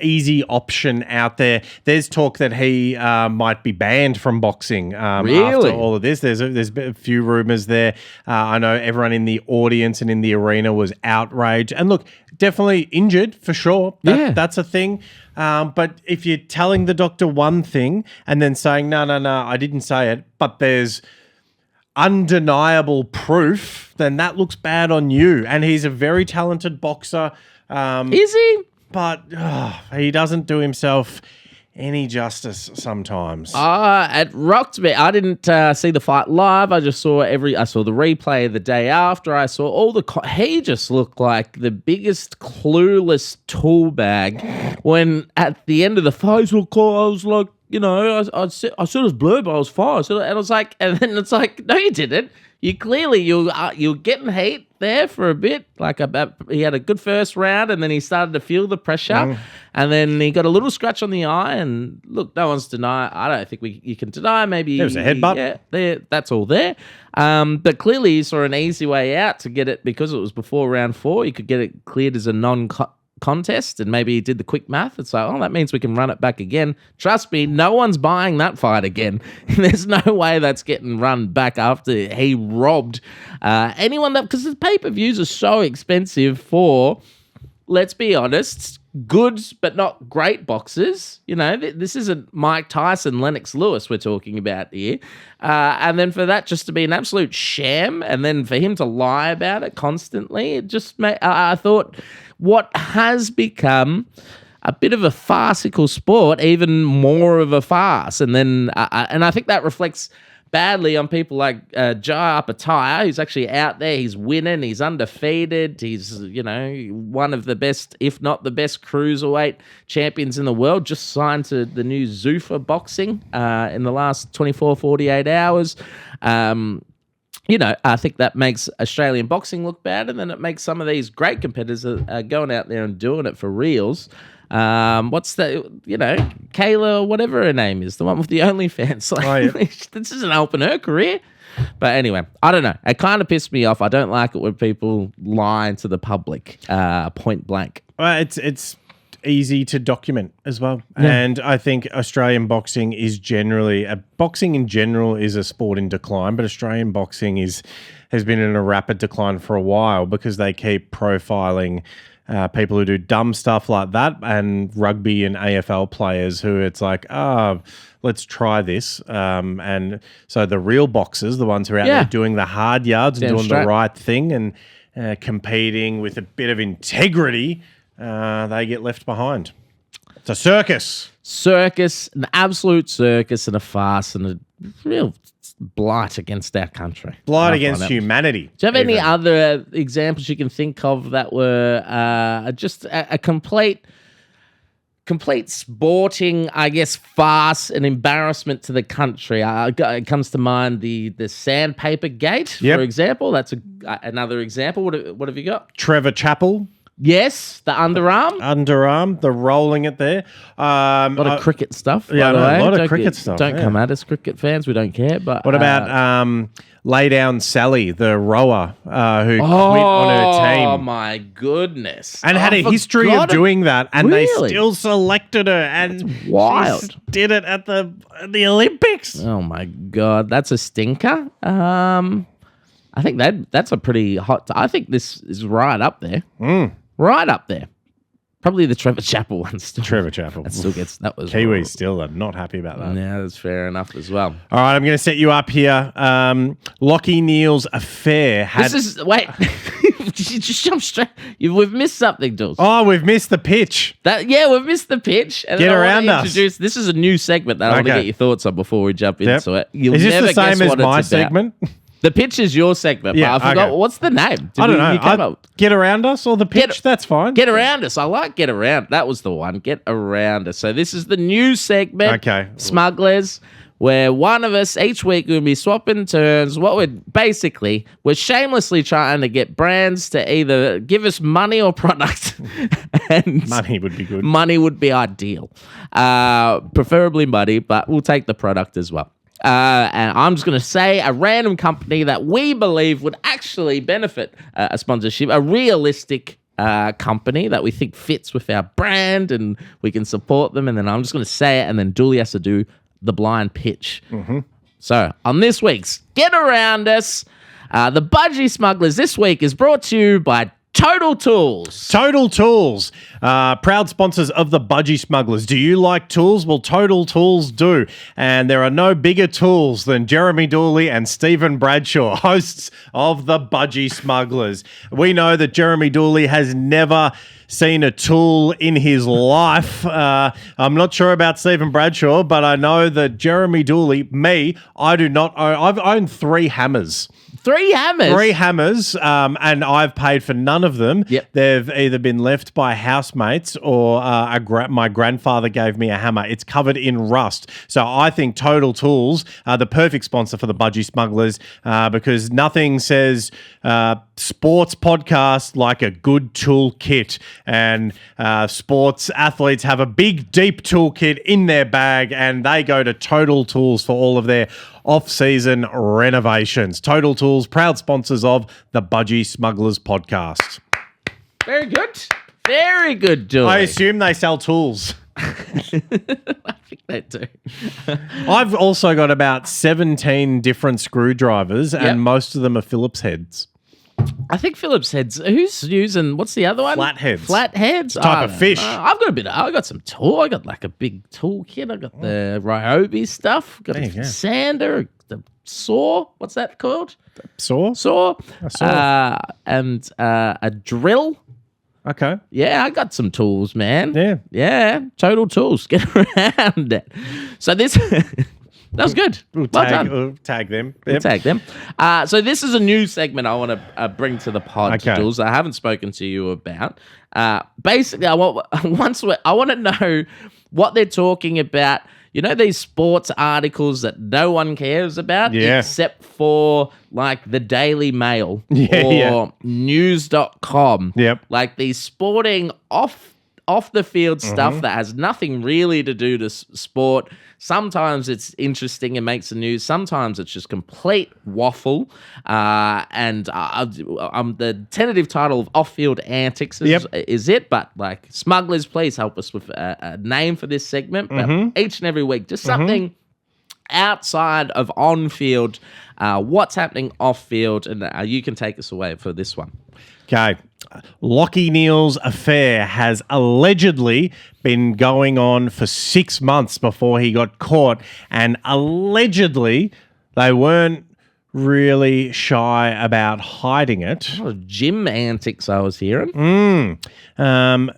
Speaker 2: easy option out there. There's talk that he might be banned from boxing after all of this. There's a few rumours there. I know everyone in the audience and in the arena was outraged. And look, definitely injured for sure. That's a thing. But if you're telling the doctor one thing and then saying, no, I didn't say it, but there's undeniable proof, then that looks bad on you. And he's a very talented boxer.
Speaker 1: Is he?
Speaker 2: But he doesn't do himself any justice sometimes.
Speaker 1: It rocked me. I didn't see the fight live. I just saw I saw the replay the day after. I saw all he just looked like the biggest clueless tool bag. When at the end of the fight, I was like, I said it was blurred, but I was fine. And I was like, and then it's like, no, you didn't. You clearly you're getting heat there for a bit. He had a good first round, and then he started to feel the pressure, and then he got a little scratch on the eye. And look, no one's denying. I don't think you can deny. Maybe
Speaker 2: there was a headbutt.
Speaker 1: Yeah, that's all there. But clearly, he saw an easy way out to get it because it was before round 4. He could get it cleared as a contest, and maybe he did the quick math. It's like, that means we can run it back again. Trust me, no one's buying that fight again. There's no way that's getting run back after he robbed anyone, because the pay-per-views are so expensive for, let's be honest, good but not great boxers. This isn't Mike Tyson, Lennox Lewis we're talking about here. And then for that just to be an absolute sham, and then for him to lie about it constantly, it just I thought what has become a bit of a farcical sport, even more of a farce. And then and I think that reflects badly on people like Jai Apataya, who's actually out there. He's winning. He's undefeated. He's, one of the best, if not the best, cruiserweight champions in the world. Just signed to the new Zuffa Boxing in the last 24, 48 hours. I think that makes Australian boxing look bad, and then it makes some of these great competitors going out there and doing it for reals. What's the, Kayla, whatever her name is, the one with the OnlyFans. This isn't helping her career. But anyway, I don't know. It kind of pissed me off. I don't like it when people lie to the public, point blank.
Speaker 2: Well, it's easy to document as well. Yeah. And I think Australian boxing is boxing in general is a sport in decline, but Australian boxing has been in a rapid decline for a while because they keep profiling people who do dumb stuff like that, and rugby and AFL players who it's like, let's try this. And so the real boxers, the ones who are out there doing the hard yards and doing the right thing and competing with a bit of integrity, they get left behind. It's a circus.
Speaker 1: An absolute circus, and a farce, and a real blight against our country.
Speaker 2: Blight against humanity.
Speaker 1: Do you have any other examples you can think of that were just a complete sporting, I guess, farce and embarrassment to the country? It comes to mind the sandpaper gate, for example. That's another example. What have you got?
Speaker 2: Trevor Chappell.
Speaker 1: Yes, the underarm. The
Speaker 2: rolling it there.
Speaker 1: A lot of cricket stuff, by the way. A lot of cricket stuff. Don't come at us, cricket fans. We don't care. But
Speaker 2: what about Lay Down Sally, the rower who quit on her team?
Speaker 1: Oh, my goodness.
Speaker 2: And had a history of doing that, and they still selected her. And
Speaker 1: that's wild.
Speaker 2: She did it at the Olympics.
Speaker 1: Oh, my God. That's a stinker. I think that's a pretty hot... I think this is right up there. Right up there. Probably the Trevor Chappell one still.
Speaker 2: Trevor Chappell.
Speaker 1: That was
Speaker 2: Kiwis still are not happy about that.
Speaker 1: Yeah, that's fair enough as well.
Speaker 2: All right, I'm going to set you up here. Lachie Neal's affair had...
Speaker 1: Wait. Just jump straight. We've missed something, Jules.
Speaker 2: Oh, we've missed the pitch.
Speaker 1: We've missed the pitch. And
Speaker 2: get around us.
Speaker 1: This is a new segment that I want to get your thoughts on before we jump into it.
Speaker 2: Is this the same as my segment?
Speaker 1: The pitch is your segment, but I forgot. What's the name?
Speaker 2: I don't know. Get Around Us or the pitch? That's fine.
Speaker 1: Get Around Us. I like Get Around. That was the one. Get Around Us. So this is the new segment, Smugglers, where one of us each week will be swapping turns. We're shamelessly trying to get brands to either give us money or product. And
Speaker 2: money would be good.
Speaker 1: Money would be ideal. Preferably money, but we'll take the product as well. And I'm just going to say a random company that we believe would actually benefit a sponsorship, a realistic company that we think fits with our brand and we can support them. And then I'm just going to say it, and then Dooley has to do the blind pitch. So on this week's Get Around Us, the Budgy Smugglers this week is brought to you by Total Tools.
Speaker 2: Total Tools, proud sponsors of the Budgy Smugglers. Do you like tools? Well, Total Tools do. And there are no bigger tools than Jeremy Dooley and Steven Bradshaw, hosts of the Budgy Smugglers. We know that Jeremy Dooley has never seen a tool in his life. I'm not sure about Steven Bradshaw, but I know that Jeremy Dooley, I do not own. I've owned 3 hammers.
Speaker 1: 3 hammers?
Speaker 2: 3 hammers, and I've paid for none of them.
Speaker 1: Yep.
Speaker 2: They've either been left by housemates or my grandfather gave me a hammer. It's covered in rust. So I think Total Tools are the perfect sponsor for the Budgy Smugglers because nothing says sports podcast like a good tool kit. And sports athletes have a big, deep toolkit in their bag, and they go to Total Tools for all of their off-season renovations. Total Tools, proud sponsors of the Budgy Smugglers podcast.
Speaker 1: Very good. Very good, Dooley.
Speaker 2: I assume they sell tools.
Speaker 1: I think they do.
Speaker 2: I've also got about 17 different screwdrivers, and most of them are Phillips heads.
Speaker 1: I think Phillips heads. Who's using? What's the other one?
Speaker 2: Flatheads.
Speaker 1: Flatheads.
Speaker 2: Type of fish.
Speaker 1: I've got I got some tool. I got like a big tool kit. I got the Ryobi stuff. Got a sander. The saw. What's that called?
Speaker 2: Saw.
Speaker 1: A saw. And a drill.
Speaker 2: Okay.
Speaker 1: Yeah, I got some tools, man.
Speaker 2: Yeah.
Speaker 1: Yeah. Total Tools. Get around it. So this. That was good.
Speaker 2: We'll tag them.
Speaker 1: We'll tag them. So this is a new segment I want to bring to the pod, Jules. I haven't spoken to you about. Basically, I want to know what they're talking about. You know these sports articles that no one cares about except for like the Daily Mail or news.com.
Speaker 2: Yep.
Speaker 1: Like these sporting off the field stuff that has nothing really to do to sport. Sometimes it's interesting and makes the news. Sometimes it's just complete waffle. And the tentative title of Off-Field Antics is it. But like Smugglers, please help us with a name for this segment. But each and every week, just something outside of on-field, what's happening off-field. And you can take us away for this one.
Speaker 2: Okay. Lachie Neal's affair has allegedly been going on for 6 months before he got caught, and allegedly they weren't really shy about hiding it.
Speaker 1: Oh, gym antics I was hearing.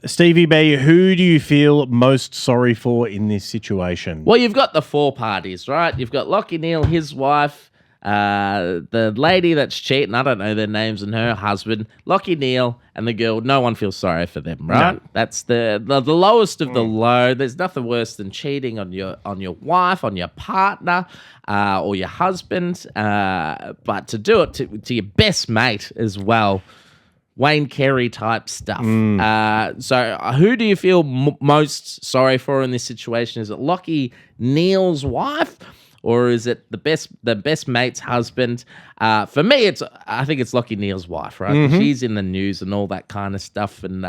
Speaker 2: Stevie B, who do you feel most sorry for in this situation?
Speaker 1: Well, you've got the four parties, right? You've got Lachie, Neal, his wife, the lady that's cheating, I don't know their names, and her husband, Lachie, Neal, and the girl. No one feels sorry for them, right?
Speaker 2: No.
Speaker 1: That's the lowest of the low. There's nothing worse than cheating on your wife, on your partner, or your husband. But to do it to your best mate as well, Wayne Carey type stuff. So who do you feel most sorry for in this situation? Is it Lachie, Neal's wife? Or is it the best mate's husband? For me, I think it's Lachie, Neal's wife, right? She's in the news and all that kind of stuff, and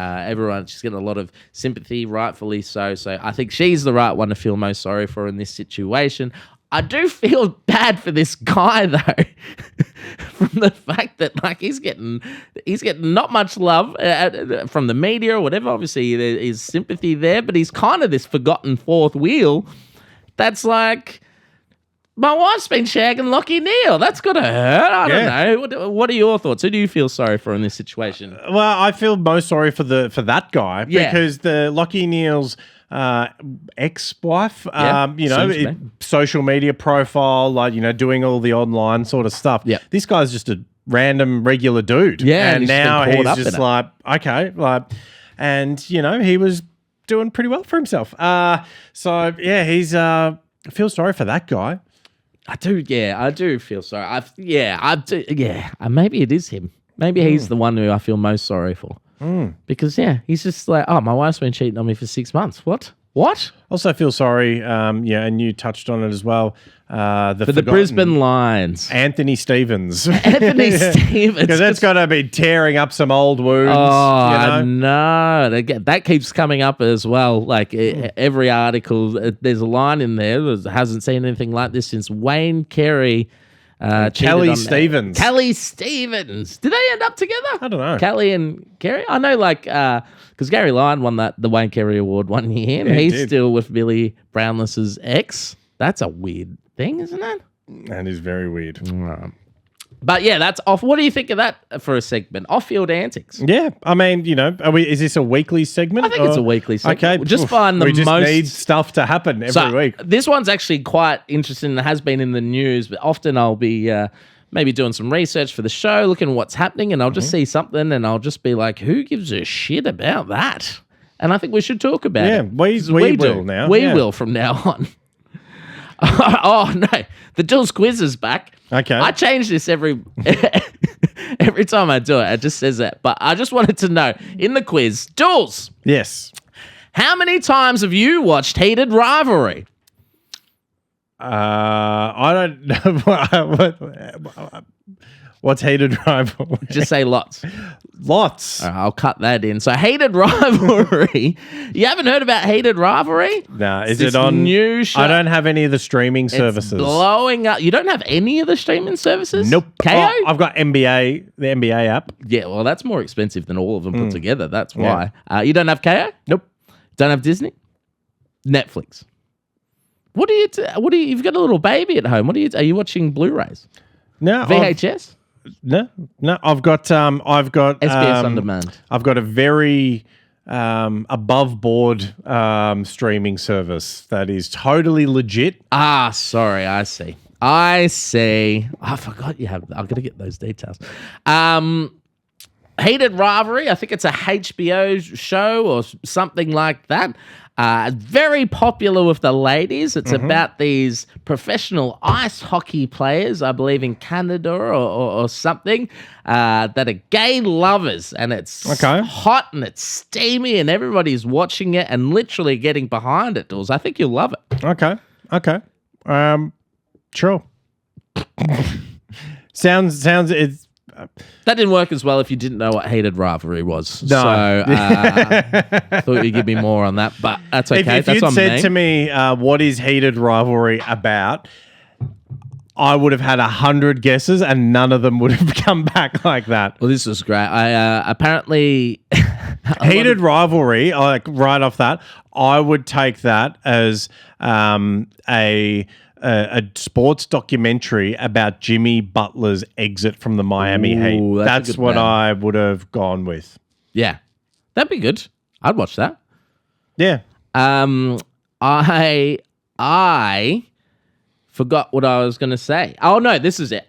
Speaker 1: she's getting a lot of sympathy, rightfully so. So I think she's the right one to feel most sorry for in this situation. I do feel bad for this guy though, from the fact that he's getting not much love from the media or whatever. Obviously, there is sympathy there, but he's kind of this forgotten fourth wheel. That's like, my wife's been shagging Lachie Neal. That's got to hurt. I don't know. What are your thoughts? Who do you feel sorry for in this situation?
Speaker 2: Well, I feel most sorry for that guy because the Lachie Neal's ex-wife, social media profile, doing all the online sort of stuff.
Speaker 1: Yeah.
Speaker 2: This guy's just a random regular dude.
Speaker 1: Yeah,
Speaker 2: and now he's just like, okay, and he was doing pretty well for himself. So yeah, he's I feel sorry for that guy.
Speaker 1: I do feel sorry. Maybe it is him. Maybe he's the one who I feel most sorry for. Because he's just like, oh, my wife's been cheating on me for 6 months. What?
Speaker 2: Also feel sorry, and you touched on it as well. For
Speaker 1: the Brisbane Lions.
Speaker 2: Anthony Stevens.
Speaker 1: Because
Speaker 2: that's got to be tearing up some old wounds.
Speaker 1: Oh, no. That keeps coming up as well. Like every article, there's a line in there that hasn't seen anything like this since Wayne Carey.
Speaker 2: Kelly Stevens.
Speaker 1: Kelly Stevens. Did they end up together?
Speaker 2: I don't know.
Speaker 1: Kelly and Carey? I know, because Gary Lyon won the Wayne Carey Award one year, and he's still with Billy Brownless's ex. That's a weird thing, isn't it?
Speaker 2: That is very weird.
Speaker 1: But yeah, that's off. What do you think of that for a segment? Off-field antics.
Speaker 2: Yeah, I mean, is this a weekly segment?
Speaker 1: I think it's a weekly segment.
Speaker 2: Okay,
Speaker 1: we'll just find the
Speaker 2: we just
Speaker 1: most.
Speaker 2: need stuff to happen every week.
Speaker 1: This one's actually quite interesting. It has been in the news, but often I'll be maybe doing some research for the show, looking at what's happening, and I'll just see something, and I'll just be like, "Who gives a shit about that?" And I think we should talk about it.
Speaker 2: Yeah, we will now.
Speaker 1: We will from now on. Oh no, the Jules quiz is back.
Speaker 2: Okay,
Speaker 1: I change this every time I do it. It just says that. But I just wanted to know in the quiz, Jules.
Speaker 2: Yes.
Speaker 1: How many times have you watched Heated Rivalry?
Speaker 2: I don't know what's Heated Rivalry.
Speaker 1: Just say lots.
Speaker 2: Lots.
Speaker 1: All right, I'll cut that in. So Heated Rivalry. You haven't heard about Heated Rivalry?
Speaker 2: No. Is it on
Speaker 1: new show?
Speaker 2: I don't have any of the streaming services.
Speaker 1: It's blowing up. You don't have any of the streaming services?
Speaker 2: Nope.
Speaker 1: KO?
Speaker 2: Oh, I've got the NBA app.
Speaker 1: Yeah, well, that's more expensive than all of them put together. That's why. You don't have KO?
Speaker 2: Nope.
Speaker 1: Don't have Disney? Netflix. What do you? You've got a little baby at home. Are you watching Blu-rays?
Speaker 2: No.
Speaker 1: VHS?
Speaker 2: No. I've got
Speaker 1: SBS on demand.
Speaker 2: I've got a very above board streaming service that is totally legit.
Speaker 1: Ah, sorry. I see. I forgot you have. I've got to get those details. Heated Rivalry. I think it's a HBO show or something like that. Very popular with the ladies. It's about these professional ice hockey players, I believe in Canada or something, that are gay lovers. And it's hot and it's steamy and everybody's watching it and literally getting behind it, Dawes. I think you'll love it.
Speaker 2: Okay. Sure. Sounds it's...
Speaker 1: That didn't work as well if you didn't know what Heated Rivalry was.
Speaker 2: No.
Speaker 1: So thought you'd give me more on that, but that's okay.
Speaker 2: If you'd said to me, what is Heated Rivalry about, I would have had 100 guesses and none of them would have come back like that.
Speaker 1: Well, this was great. I apparently...
Speaker 2: Heated Rivalry, right off that, I would take that as a a sports documentary about Jimmy Butler's exit from the Miami Heat. That's what I would have gone with.
Speaker 1: Yeah, that'd be good. I'd watch that.
Speaker 2: Yeah.
Speaker 1: I forgot what I was going to say. Oh, no, this is it.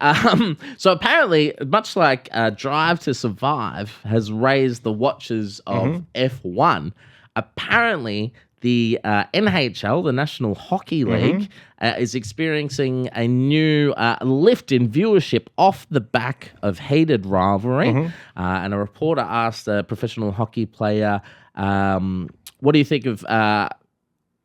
Speaker 1: So apparently, much like Drive to Survive has raised the watches of F1, apparently the NHL, the National Hockey League, is experiencing a new lift in viewership off the back of heated rivalry. And a reporter asked a professional hockey player, what do you think of...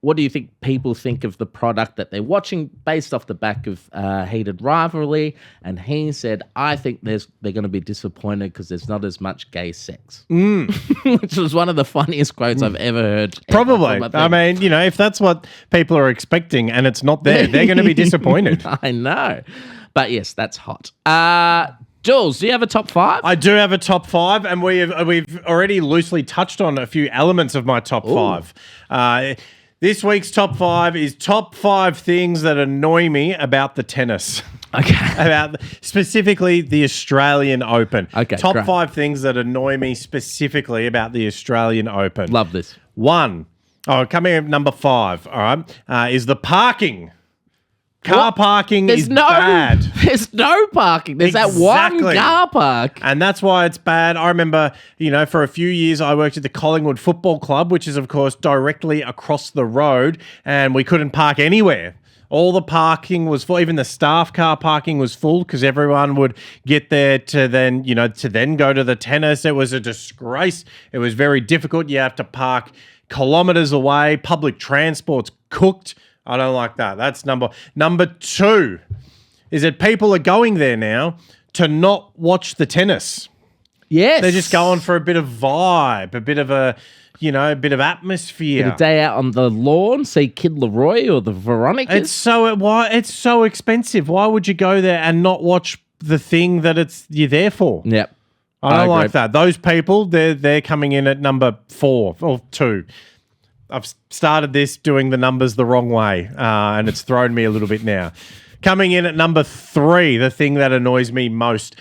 Speaker 1: what do you think people think of the product that they're watching based off the back of heated rivalry? And he said, I think they're going to be disappointed because there's not as much gay sex. Which was one of the funniest quotes I've ever heard.
Speaker 2: Probably. I mean, if that's what people are expecting and it's not there, they're going to be disappointed.
Speaker 1: I know. But yes, that's hot. Jules, do you have a top 5?
Speaker 2: I do have a top 5, and we've already loosely touched on a few elements of my top 5. This week's top 5 is top 5 things that annoy me about the tennis.
Speaker 1: Okay.
Speaker 2: About specifically the Australian Open.
Speaker 1: Okay.
Speaker 2: Top
Speaker 1: great.
Speaker 2: 5 things that annoy me specifically about the Australian Open.
Speaker 1: Love this.
Speaker 2: 1. Coming at number 5, all right, is the parking. Car parking is bad.
Speaker 1: There's no parking. There's that one car park.
Speaker 2: And that's why it's bad. I remember, for a few years I worked at the Collingwood Football Club, which is, of course, directly across the road, and we couldn't park anywhere. All the parking was full. Even the staff car parking was full because everyone would get there to then go to the tennis. It was a disgrace. It was very difficult. You have to park kilometres away. Public transport's cooked. I don't like that. That's number 2 is that people are going there now to not watch the tennis.
Speaker 1: Yes.
Speaker 2: They're just going for a bit of vibe, a bit of a bit of atmosphere.
Speaker 1: Get a day out on the lawn, see Kid Leroy or the Veronicas.
Speaker 2: It's so expensive. Why would you go there and not watch the thing that you're there for?
Speaker 1: Yep.
Speaker 2: I don't like that. Those people, they're coming in at number 4 or 2. I've started this doing the numbers the wrong way, and it's thrown me a little bit now. Coming in at number 3, the thing that annoys me most.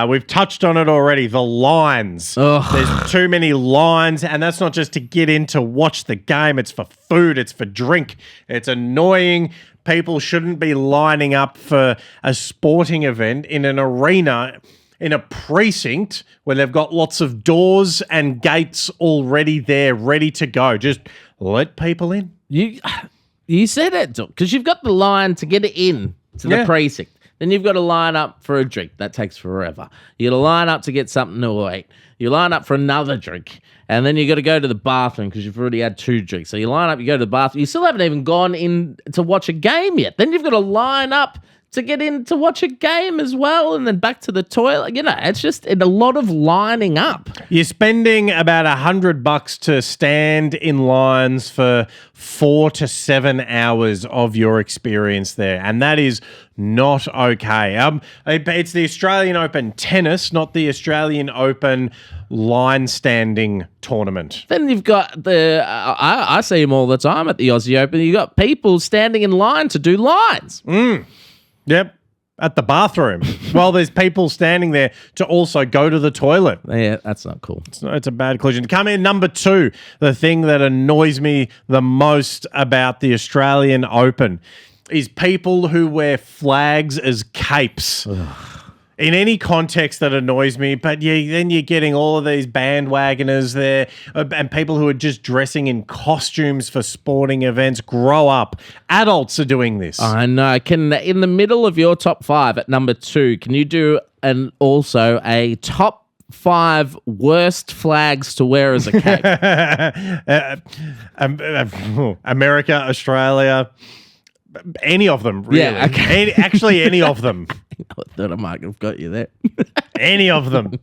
Speaker 2: We've touched on it already, the lines.
Speaker 1: Ugh.
Speaker 2: There's too many lines, and that's not just to get in to watch the game. It's for food. It's for drink. It's annoying. People shouldn't be lining up for a sporting event in an arena in a precinct where they've got lots of doors and gates already there, ready to go. Just let people in.
Speaker 1: You said it, because you've got the line to get it in to the precinct. Then you've got to line up for a drink. That takes forever. You got to line up to get something to eat. You line up for another drink. And then you got to go to the bathroom because you've already had 2 drinks. So you line up, you go to the bathroom. You still haven't even gone in to watch a game yet. Then you've got to line up to get in to watch a game as well, and then back to the toilet. It's just a lot of lining up.
Speaker 2: You're spending about $100 to stand in lines for 4 to 7 hours of your experience there, and that is not okay. It's the Australian Open tennis, not the Australian Open line standing tournament.
Speaker 1: Then you've got I see them all the time at the Aussie Open. You've got people standing in line to do lines.
Speaker 2: Yep, at the bathroom. While there's people standing there to also go to the toilet.
Speaker 1: Yeah, that's not cool.
Speaker 2: It's a bad collision. Come in number 2, the thing that annoys me the most about the Australian Open is people who wear flags as capes. In any context that annoys me, but then you're getting all of these bandwagoners there and people who are just dressing in costumes for sporting events. Grow up. Adults are doing this.
Speaker 1: I know. In the middle of your top 5 at number 2, can you do also a top 5 worst flags to wear as a cape?
Speaker 2: America, Australia, any of them, really.
Speaker 1: Yeah, okay.
Speaker 2: Actually, any of them.
Speaker 1: I thought I might have got you there.
Speaker 2: Any of them.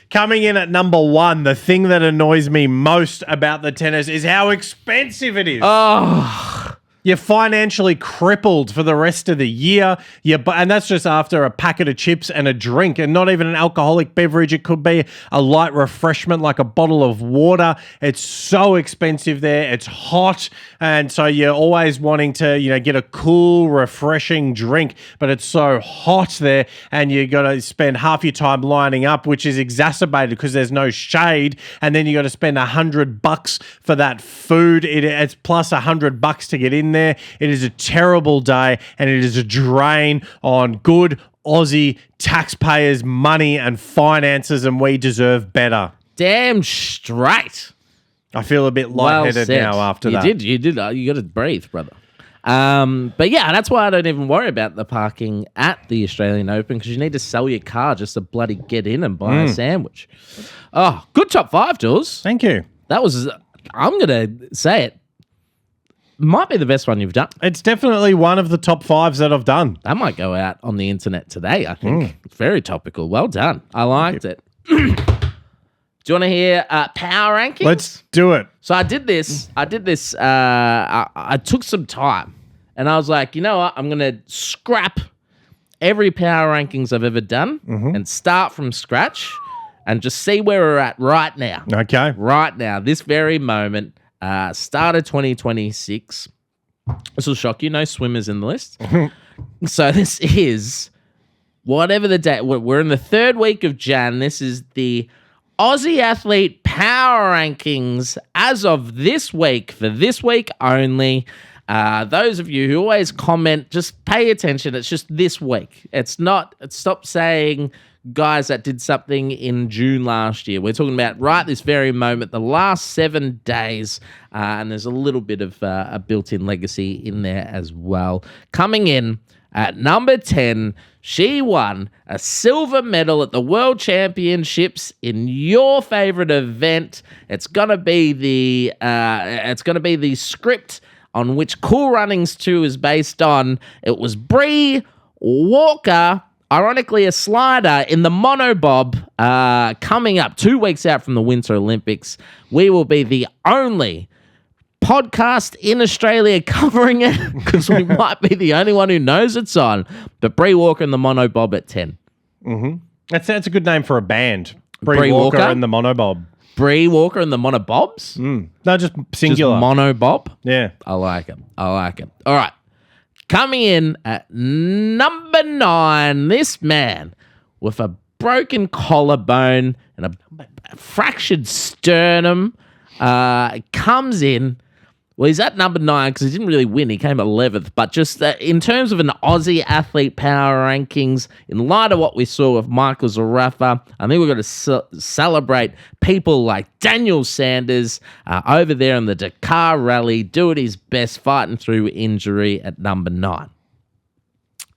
Speaker 2: Coming in at number 1, the thing that annoys me most about the tennis is how expensive it is.
Speaker 1: Oh,
Speaker 2: You're financially crippled for the rest of the year. And that's just after a packet of chips and a drink, and not even an alcoholic beverage. It could be a light refreshment like a bottle of water. It's so expensive there. It's hot, and so you're always wanting to, get a cool, refreshing drink, but it's so hot there, and you got to spend half your time lining up, which is exacerbated because there's no shade, and then you got to spend $100 for that food. It's plus $100 to get in there. It is a terrible day, and it is a drain on good Aussie taxpayers' money and finances, and we deserve better.
Speaker 1: Damn straight.
Speaker 2: I feel a bit lightheaded now after that.
Speaker 1: You did. You got to breathe, brother. But yeah, that's why I don't even worry about the parking at the Australian Open, because you need to sell your car just to bloody get in and buy a sandwich. Oh, good top 5, Jules.
Speaker 2: Thank you.
Speaker 1: That was, I'm going to say it, might be the best one you've done.
Speaker 2: It's definitely one of the top 5s that I've done.
Speaker 1: That might go out on the internet today, I think. It's very topical. Well done. I liked it. Do you want to hear power rankings?
Speaker 2: Let's do it.
Speaker 1: So I did this. I took some time, and I was like, you know what? I'm going to scrap every power rankings I've ever done and start from scratch and just see where we're at right now.
Speaker 2: Okay.
Speaker 1: Right now, this very moment. Start of 2026. This will shock you. No swimmers in the list. So this is whatever the date. We're in the 3rd week of Jan. This is the Aussie Athlete Power Rankings as of this week, for this week only. Those of you who always comment, just pay attention. It's just this week. Stop saying guys that did something in June last year. We're talking about right this very moment, the last 7 days, and there's a little bit of a built-in legacy in there as well. Coming in at number 10, she won a silver medal at the World Championships in your favorite event. It's gonna be the script on which Cool Runnings 2 is based on. It was Bree Walker, ironically a slider, in the monobob, coming up 2 weeks out from the Winter Olympics. We will be the only podcast in Australia covering it, because we might be the only one who knows it's on. But Bree Walker and the monobob at 10.
Speaker 2: That's a good name for a band. Bree Walker and the monobob.
Speaker 1: Bree Walker and the monobobs?
Speaker 2: No, just singular.
Speaker 1: Just monobob?
Speaker 2: Yeah.
Speaker 1: I like it. All right. Coming in at number 9, this man with a broken collarbone and a fractured sternum comes in. Well, he's at number 9 because he didn't really win. He came 11th. But just in terms of an Aussie athlete power rankings, in light of what we saw with Michael Zaraffa, I think we're going to celebrate people like Daniel Sanders over there in the Dakar Rally, doing his best, fighting through injury at number 9.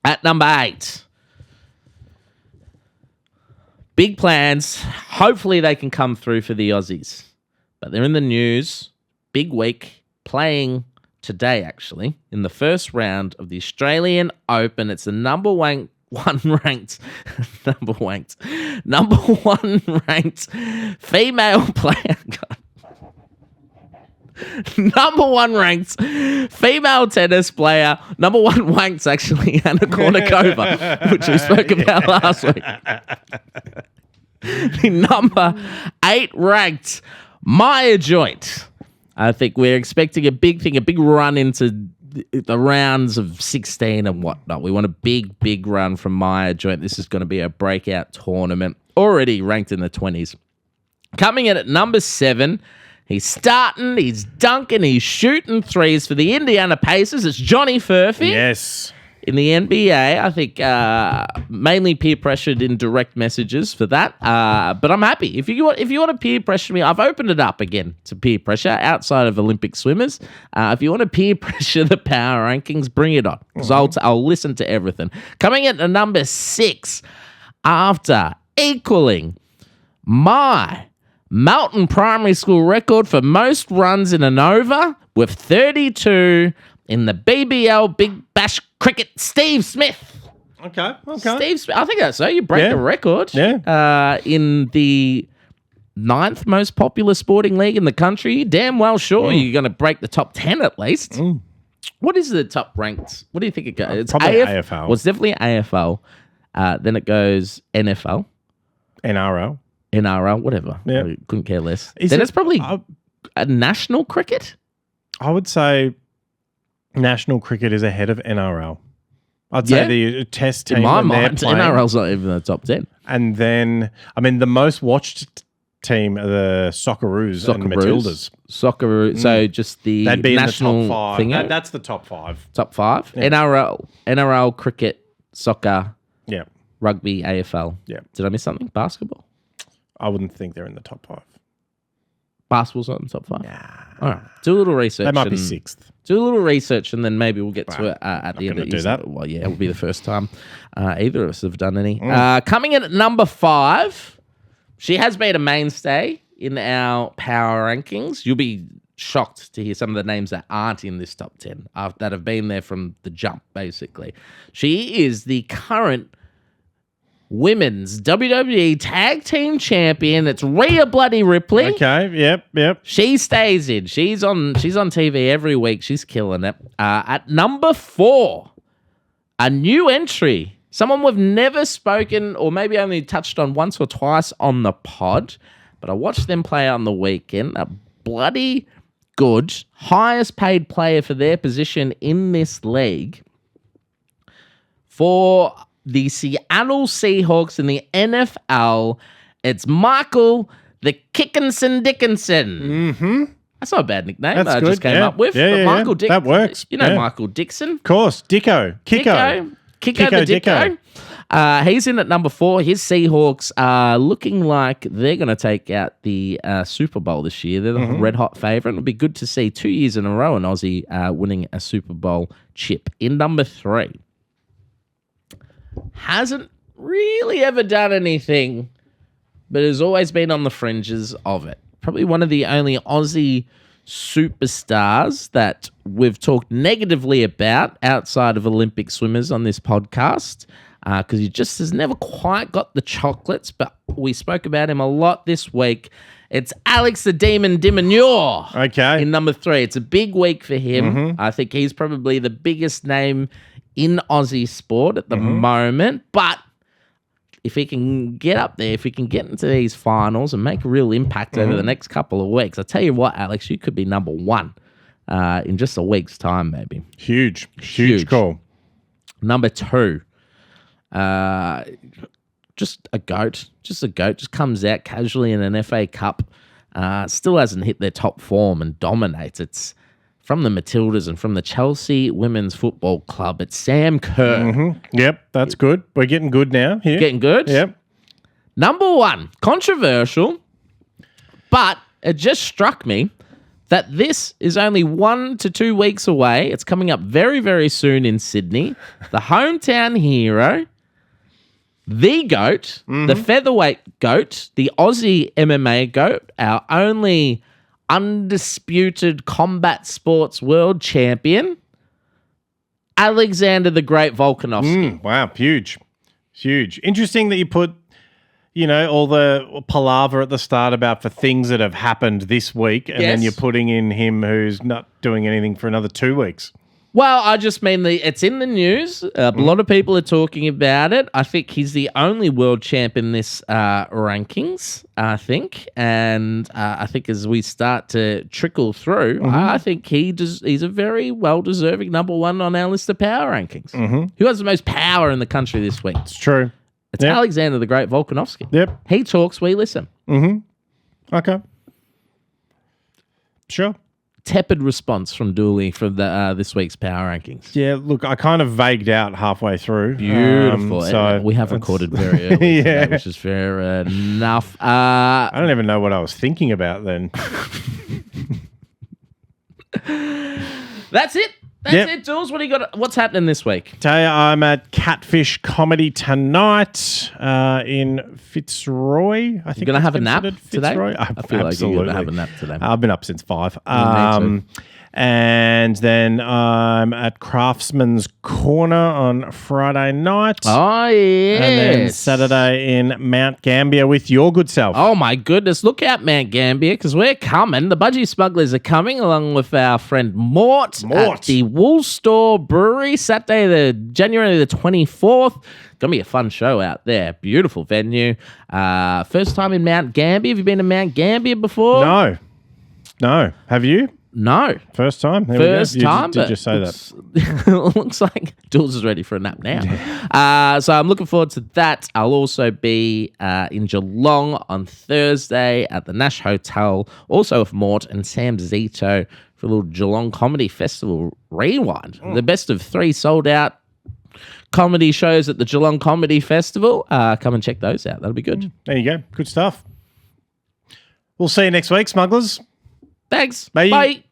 Speaker 1: At number 8, big plans. Hopefully they can come through for the Aussies. But they're in the news. Big week. Playing today, actually, in the first round of the Australian Open. It's the number one ranked female player. Number 1 ranked female tennis player. Number 1 ranked, actually, Anna Kournikova, which we spoke about last week. The number 8 ranked Maya Joint. I think we're expecting a big thing, a big run into the rounds of 16 and whatnot. We want a big run from Maya Joint. This is going to be a breakout tournament. Already ranked in the 20s. Coming in at number 7, he's starting, he's dunking, he's shooting threes for the Indiana Pacers. It's Johnny Furphy.
Speaker 2: Yes.
Speaker 1: In the NBA, I think mainly peer pressured in direct messages for that. But I'm happy. If you want to peer pressure me, I've opened it up again to peer pressure outside of Olympic swimmers. If you want to peer pressure the power rankings, bring it on, because I'll listen to everything. Coming in at number 6, after equaling my Melton Primary School record for most runs in an over with 32 in the BBL Big Bash Cricket, Steve Smith.
Speaker 2: Okay.
Speaker 1: Steve Smith, I think that's so. You break the record.
Speaker 2: Yeah.
Speaker 1: In the 9th most popular sporting league in the country. Damn well sure you're going to break the top 10 at least. What is the top ranked? What do you think it goes? It's
Speaker 2: Probably AFL.
Speaker 1: Well, it's definitely AFL. Then it goes NFL, NRL, whatever.
Speaker 2: Yeah.
Speaker 1: I couldn't care less.
Speaker 2: Is
Speaker 1: Then
Speaker 2: it-
Speaker 1: it's probably a national cricket.
Speaker 2: I would say national cricket is ahead of NRL. I'd say the test team
Speaker 1: In my
Speaker 2: when they're
Speaker 1: mind,
Speaker 2: playing,
Speaker 1: NRL's not even in the top 10.
Speaker 2: and then the most watched team are the Socceroos and Matildas.
Speaker 1: Socceroo. So just the
Speaker 2: They'd be
Speaker 1: national
Speaker 2: in the top 5.
Speaker 1: thing.
Speaker 2: That's the top 5.
Speaker 1: Top 5.
Speaker 2: Yeah.
Speaker 1: NRL, cricket, soccer,
Speaker 2: Yeah,
Speaker 1: rugby, AFL.
Speaker 2: Yeah.
Speaker 1: Did I miss something? Basketball.
Speaker 2: I wouldn't think they're in the top 5.
Speaker 1: Basketball's not in the top 5.
Speaker 2: Nah,
Speaker 1: All right. Do a little research.
Speaker 2: they might be
Speaker 1: and-
Speaker 2: 6th.
Speaker 1: Do a little research, and then maybe we'll get to it at the end of
Speaker 2: gonna do that.
Speaker 1: Well, yeah, it will be the first time either of us have done any. Coming in at number 5, she has been a mainstay in our power rankings. You'll be shocked to hear some of the names that aren't in this top 10 that have been there from the jump, basically. She is the current women's WWE Tag Team Champion. It's Rhea Bloody Ripley.
Speaker 2: Okay, yep.
Speaker 1: She stays in. She's on TV every week. She's killing it. At number 4, a new entry. Someone we've never spoken or maybe only touched on once or twice on the pod, but I watched them play on the weekend. A bloody good, highest paid player for their position in this league. For the Seattle Seahawks in the NFL, it's Michael the Kickinson Dickinson.
Speaker 2: Mm-hmm.
Speaker 1: That's not a bad nickname
Speaker 2: That's
Speaker 1: I just
Speaker 2: good,
Speaker 1: came up with.
Speaker 2: Yeah,
Speaker 1: but
Speaker 2: yeah,
Speaker 1: Michael
Speaker 2: yeah.
Speaker 1: Dickinson.
Speaker 2: That works.
Speaker 1: You know
Speaker 2: Yeah.
Speaker 1: Michael Dixon.
Speaker 2: Of course, Kiko.
Speaker 1: Kiko the Dicko. He's in at number 4. His Seahawks are looking like they're going to take out the Super Bowl this year. They're the red hot favourite. It'll be good to see 2 years in a row an Aussie winning a Super Bowl chip. In number 3, hasn't really ever done anything, but has always been on the fringes of it. Probably one of the only Aussie superstars that we've talked negatively about outside of Olympic swimmers on this podcast, because he just has never quite got the chocolates, but we spoke about him a lot this week. It's Alex the Demon de Minaur.
Speaker 2: Okay.
Speaker 1: In number 3. It's a big week for him. I think he's probably the biggest name in Aussie sport at the moment, but if he can get up there, if he can get into these finals and make a real impact over the next couple of weeks, I tell you what, Alex, you could be number 1 in just a week's time, maybe.
Speaker 2: Huge call.
Speaker 1: Number 2, just a goat. Just comes out casually in an FA Cup. Still hasn't hit their top form and dominates. It's from the Matildas and from the Chelsea Women's Football Club. It's Sam Kerr.
Speaker 2: Yep, that's good. We're getting good now here.
Speaker 1: Getting good?
Speaker 2: Yep.
Speaker 1: Number 1, controversial, but it just struck me that this is only 1 to 2 weeks away. It's coming up very, very soon in Sydney. The hometown hero, the GOAT, the featherweight GOAT, the Aussie MMA GOAT, our only undisputed combat sports world champion, Alexander the Great Volkanovski.
Speaker 2: Wow, huge. Interesting that you put, all the palaver at the start about for things that have happened this week, and then
Speaker 1: Yes.
Speaker 2: you're putting in him who's not doing anything for another 2 weeks.
Speaker 1: Well, I just mean it's in the news. A lot of people are talking about it. I think he's the only world champ in this rankings, I think. And I think as we start to trickle through, I think he's a very well-deserving number 1 on our list of power rankings. Who has the most power in the country this week?
Speaker 2: It's true.
Speaker 1: It's
Speaker 2: Yep.
Speaker 1: Alexander the Great Volkanovski.
Speaker 2: Yep.
Speaker 1: He talks, we listen.
Speaker 2: Okay. Sure.
Speaker 1: Tepid response from Dooley from the this week's power rankings.
Speaker 2: Yeah, look, I kind of vagued out halfway through.
Speaker 1: Beautiful.
Speaker 2: So
Speaker 1: we have recorded very early
Speaker 2: Yeah.
Speaker 1: today, which is fair enough.
Speaker 2: I don't even know what I was thinking about then.
Speaker 1: That's it. That's it, Jules. What do you got? What's happening this week?
Speaker 2: Tell you, I'm at Catfish Comedy tonight in Fitzroy. I think
Speaker 1: You're gonna
Speaker 2: it's
Speaker 1: have a nap
Speaker 2: considered
Speaker 1: today?
Speaker 2: Fitzroy.
Speaker 1: I feel like you're gonna have a nap today.
Speaker 2: I've been up since 5.
Speaker 1: me too.
Speaker 2: And then I'm at Craftsman's Corner on Friday night.
Speaker 1: Oh, yes.
Speaker 2: And then Saturday in Mount Gambier with your good self.
Speaker 1: Oh, my goodness. Look out, Mount Gambier, because we're coming. The Budgy Smugglers are coming along with our friend Mort. At the Wool Store Brewery, Saturday, January the 24th. Going to be a fun show out there. Beautiful venue. First time in Mount Gambier. Have you been to Mount Gambier before?
Speaker 2: No. Have you?
Speaker 1: No.
Speaker 2: First time?
Speaker 1: First time.
Speaker 2: Did you say that?
Speaker 1: Looks like Jules is ready for a nap now. So I'm looking forward to that. I'll also be in Geelong on Thursday at the Nash Hotel, also with Mort and Sam Zito for a little Geelong Comedy Festival rewind. The best of 3 sold out comedy shows at the Geelong Comedy Festival. Come and check those out. That'll be good.
Speaker 2: There you go. Good stuff. We'll see you next week, Smugglers.
Speaker 1: Thanks.
Speaker 2: Bye.
Speaker 1: Bye.